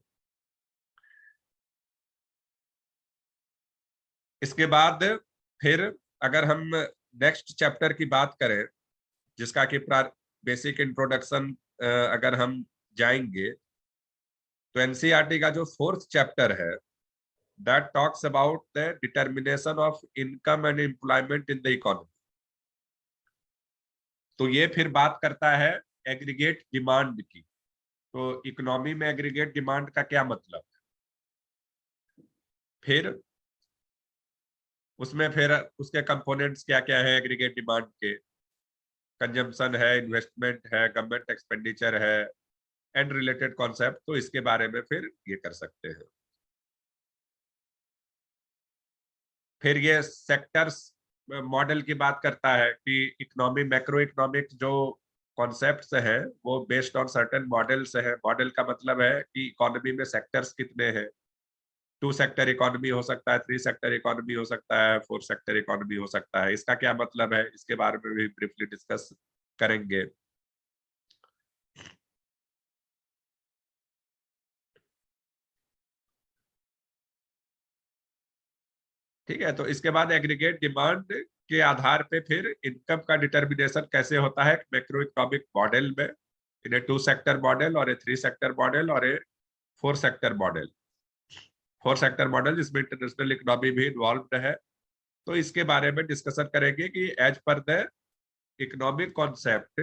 इसके बाद फिर अगर हम नेक्स्ट चैप्टर की बात करें जिसका कि बेसिक इंट्रोडक्शन अगर हम जाएंगे तो एनसीईआरटी का जो 4th चैप्टर है that talks about the determination of income and employment in the economy. तो ये फिर बात करता है एग्रीगेट डिमांड की। तो इकोनॉमी में एग्रीगेट डिमांड का क्या मतलब है, फिर उसमें फिर उसके कंपोनेंट्स क्या क्या है एग्रीगेट डिमांड के, कंजम्पशन है, इन्वेस्टमेंट है, गवर्नमेंट एक्सपेंडिचर है एंड रिलेटेड कॉन्सेप्ट, तो इसके बारे में फिर ये कर सकते हैं। फिर ये सेक्टर्स मॉडल की बात करता है कि इकोनॉमी मैक्रो इकोनॉमिक जो कॉन्सेप्ट्स हैं वो बेस्ड ऑन सर्टेन मॉडल्स है। मॉडल का मतलब है कि इकोनॉमी में सेक्टर्स कितने हैं, 2 सेक्टर इकोनॉमी हो सकता है, 3 सेक्टर इकोनॉमी हो सकता है, 4 सेक्टर इकोनॉमी हो सकता है। इसका क्या मतलब है इसके बारे में भी ब्रीफली डिस्कस करेंगे। ठीक है, तो इसके बाद एग्रीगेट डिमांड के आधार पे फिर इनकम का डिटर्मिनेशन कैसे होता है मैक्रो इकोनॉमिक मॉडल में, इन ए 2 सेक्टर मॉडल और ए 3 सेक्टर मॉडल और ए 4 सेक्टर मॉडल। 4 सेक्टर मॉडल जिसमें इंटरनेशनल इकोनॉमी भी इन्वॉल्व है। तो इसके बारे में डिस्कशन करेंगे कि as per the economic concept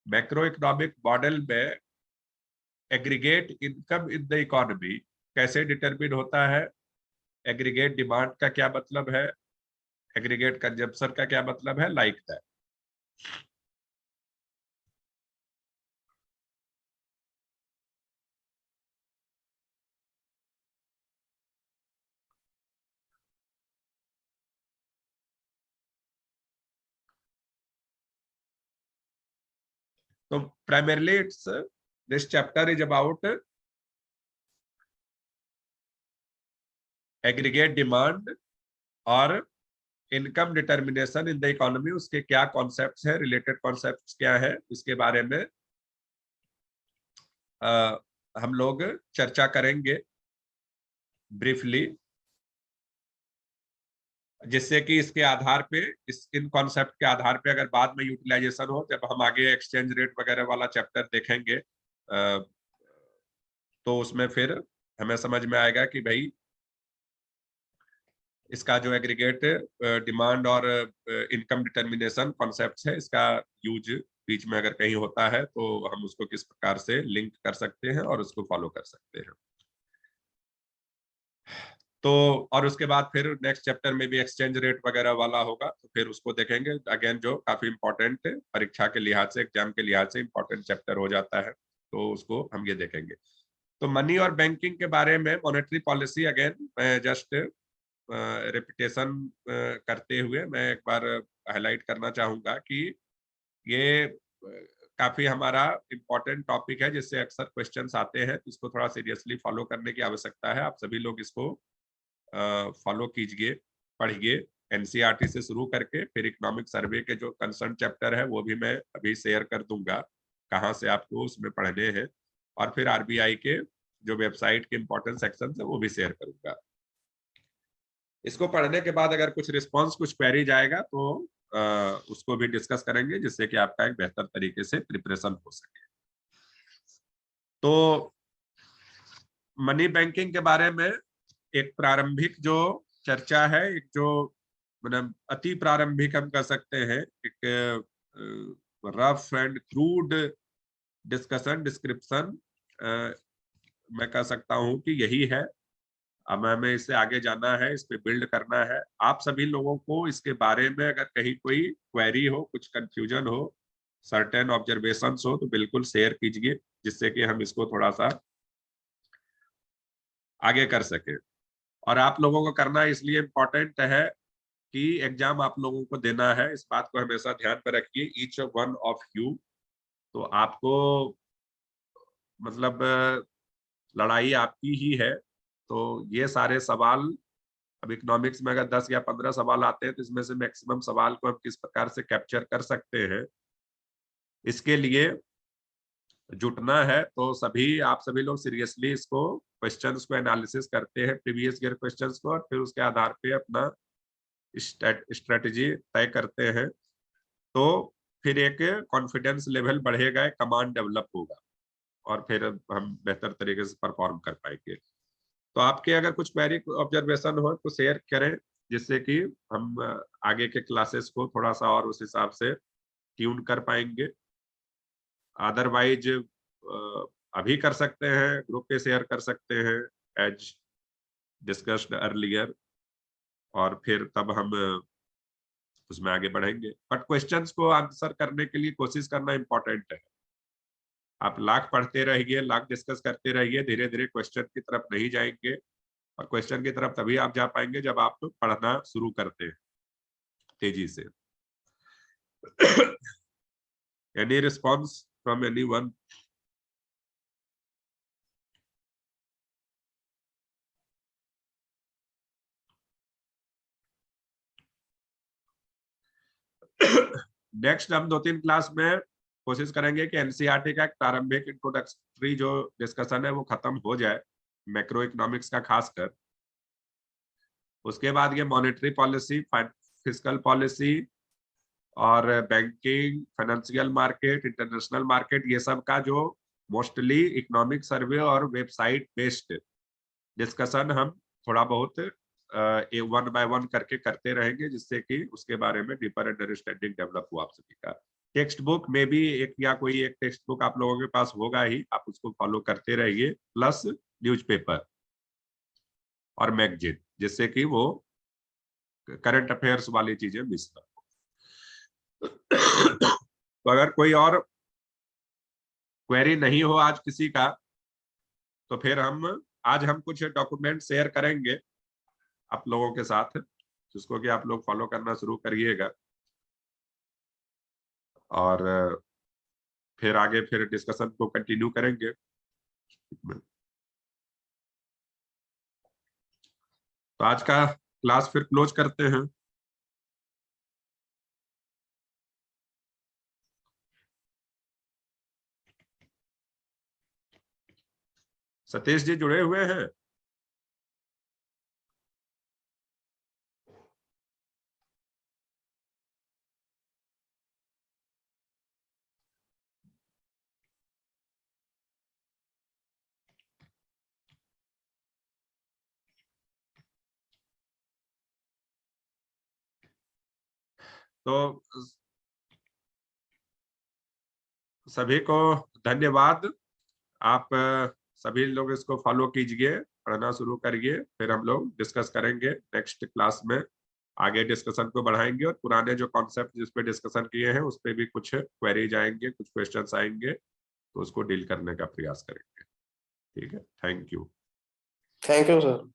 macro economic model में aggregate income in the economy कैसे डिटरमिन होता है, एग्रीगेट डिमांड का क्या मतलब है, एग्रीगेट कंजम्पशन का क्या मतलब है, लाइक दैट। तो primarily this chapter is about aggregate demand और income determination in the economy, उसके क्या कॉन्सेप्ट्स है, रिलेटेड कॉन्सेप्ट्स क्या है, इसके बारे में हम लोग चर्चा करेंगे ब्रीफली, जिससे कि इसके आधार पे, इस इन कॉन्सेप्ट के आधार पे अगर बाद में यूटिलाइजेशन हो, जब हम आगे एक्सचेंज रेट वगैरह वाला चैप्टर देखेंगे तो उसमें फिर हमें समझ में आएगा कि भाई इसका जो एग्रीगेट डिमांड और इनकम डिटर्मिनेशन कॉन्सेप्ट है, इसका यूज बीच में अगर कहीं होता है तो हम उसको किस प्रकार से लिंक कर सकते हैं और उसको फॉलो कर सकते हैं। तो और उसके बाद फिर नेक्स्ट चैप्टर में भी एक्सचेंज रेट वगैरह वाला होगा, तो फिर उसको देखेंगे अगेन, जो काफी इंपॉर्टेंट परीक्षा के लिहाज से, एग्जाम के लिहाज से इंपॉर्टेंट चैप्टर हो जाता है, तो उसको हम ये देखेंगे। तो मनी और बैंकिंग के बारे में, मॉनेटरी पॉलिसी, अगेन मैं जस्ट रिपीटेशन करते हुए मैं एक बार हाईलाइट करना चाहूंगा कि ये काफी हमारा इम्पोर्टेंट टॉपिक है, जिससे अक्सर क्वेश्चंस आते हैं, इसको थोड़ा सीरियसली फॉलो करने की आवश्यकता है। आप सभी लोग इसको फॉलो कीजिए, पढ़िए, एनसीईआरटी से शुरू करके फिर इकोनॉमिक सर्वे के जो कंसर्न चैप्टर है वो भी मैं अभी शेयर कर दूंगा कहाँ से आपको उसमें पढ़ने हैं, और फिर आरबीआई के जो वेबसाइट के इंपॉर्टेंट सेक्शन है वो भी शेयर करूंगा। इसको पढ़ने के बाद अगर कुछ रिस्पॉन्स, कुछ क्वेरी जाएगा तो उसको भी डिस्कस करेंगे, जिससे कि आपका एक बेहतर तरीके से प्रिपरेशन हो सके। तो मनी बैंकिंग के बारे में एक प्रारंभिक जो चर्चा है, एक जो मतलब अति प्रारंभिक हम कह सकते हैं, एक rough and crude discussion, description मैं कह सकता हूं कि यही है। अब हमें इससे आगे जाना है, इस पे बिल्ड करना है। आप सभी लोगों को इसके बारे में अगर कहीं कोई क्वेरी हो, कुछ कंफ्यूजन हो, सर्टेन ऑब्जर्वेशंस हो, तो बिल्कुल शेयर कीजिए, जिससे कि हम इसको थोड़ा सा आगे कर सके। और आप लोगों को करना इसलिए इम्पोर्टेंट है कि एग्जाम आप लोगों को देना है, इस बात को हमेशा ध्यान पर रखिए, ईच वन ऑफ यू। तो आपको मतलब लड़ाई आपकी ही है। तो ये सारे सवाल, अब इकोनॉमिक्स में अगर 10 या 15 सवाल आते हैं तो इसमें से मैक्सिमम सवाल को हम किस प्रकार से कैप्चर कर सकते हैं, इसके लिए जुटना है। तो सभी आप सभी लोग सीरियसली इसको, क्वेश्चंस को एनालिसिस करते हैं, प्रीवियस ईयर क्वेश्चंस को, और फिर उसके आधार पे अपना स्ट्रेटजी तय करते हैं। तो फिर एक कॉन्फिडेंस लेवल बढ़ेगा, एक कमांड डेवलप होगा, और फिर हम बेहतर तरीके से परफॉर्म कर पाएंगे। तो आपके अगर कुछ क्वेरी, ऑब्जर्वेशन हो तो शेयर करें, जिससे कि हम आगे के क्लासेस को थोड़ा सा और उस हिसाब से ट्यून कर पाएंगे। अदरवाइज अभी कर सकते हैं, ग्रुप पे शेयर कर सकते हैं एज डिस्कस्ड अर्लियर, और फिर तब हम उसमें आगे बढ़ेंगे। बट क्वेश्चंस को आंसर करने के लिए कोशिश करना इंपॉर्टेंट है। आप लाख पढ़ते रहिए, लाख डिस्कस करते रहिए, धीरे धीरे क्वेश्चन की तरफ नहीं जाएंगे, और क्वेश्चन की तरफ तभी आप जा पाएंगे जब आप पढ़ना शुरू करते हैं तेजी से। Any response from anyone? Next हम 2-3 क्लास में कोशिश करेंगे कि एनसीईआरटी का एक प्रारंभिक इंट्रोडक्टरी जो डिस्कशन है वो खत्म हो जाए, मैक्रो इकोनॉमिक्स का खासकर। उसके बाद ये मॉनेटरी पॉलिसी, फिस्कल पॉलिसी और banking, financial market, international market, ये सब का जो मोस्टली इकोनॉमिक सर्वे और वेबसाइट बेस्ड डिस्कशन हम थोड़ा बहुत वन बाय वन करके करते रहेंगे, जिससे कि उसके बारे में डीपर अंडरस्टैंडिंग डेवलप हुआ आप सभी का। टेक्स्ट बुक में भी एक या कोई एक टेक्स्ट बुक आप लोगों के पास होगा ही, आप उसको फॉलो करते रहिए, प्लस न्यूज़पेपर और मैगजीन, जिससे कि वो करंट अफेयर्स वाली चीजें मिस ना हो। तो अगर कोई और क्वेरी नहीं हो आज किसी का, तो फिर आज हम कुछ डॉक्यूमेंट शेयर करेंगे आप लोगों के साथ, जिसको कि आप लोग फॉलो करना शुरू करिएगा। और फिर आगे फिर डिस्कशन को कंटिन्यू करेंगे। तो आज का क्लास फिर क्लोज करते हैं। सतीश जी जुड़े हुए हैं? तो सभी को धन्यवाद। आप सभी लोग इसको फॉलो कीजिए, पढ़ना शुरू करिए, फिर हम लोग डिस्कस करेंगे नेक्स्ट क्लास में। आगे डिस्कशन को बढ़ाएंगे और पुराने जो कॉन्सेप्ट जिस पे डिस्कशन किए हैं उस पे भी कुछ क्वेरीज आएंगे, कुछ क्वेश्चंस आएंगे, तो उसको डील करने का प्रयास करेंगे। ठीक है, thank you. Thank you sir.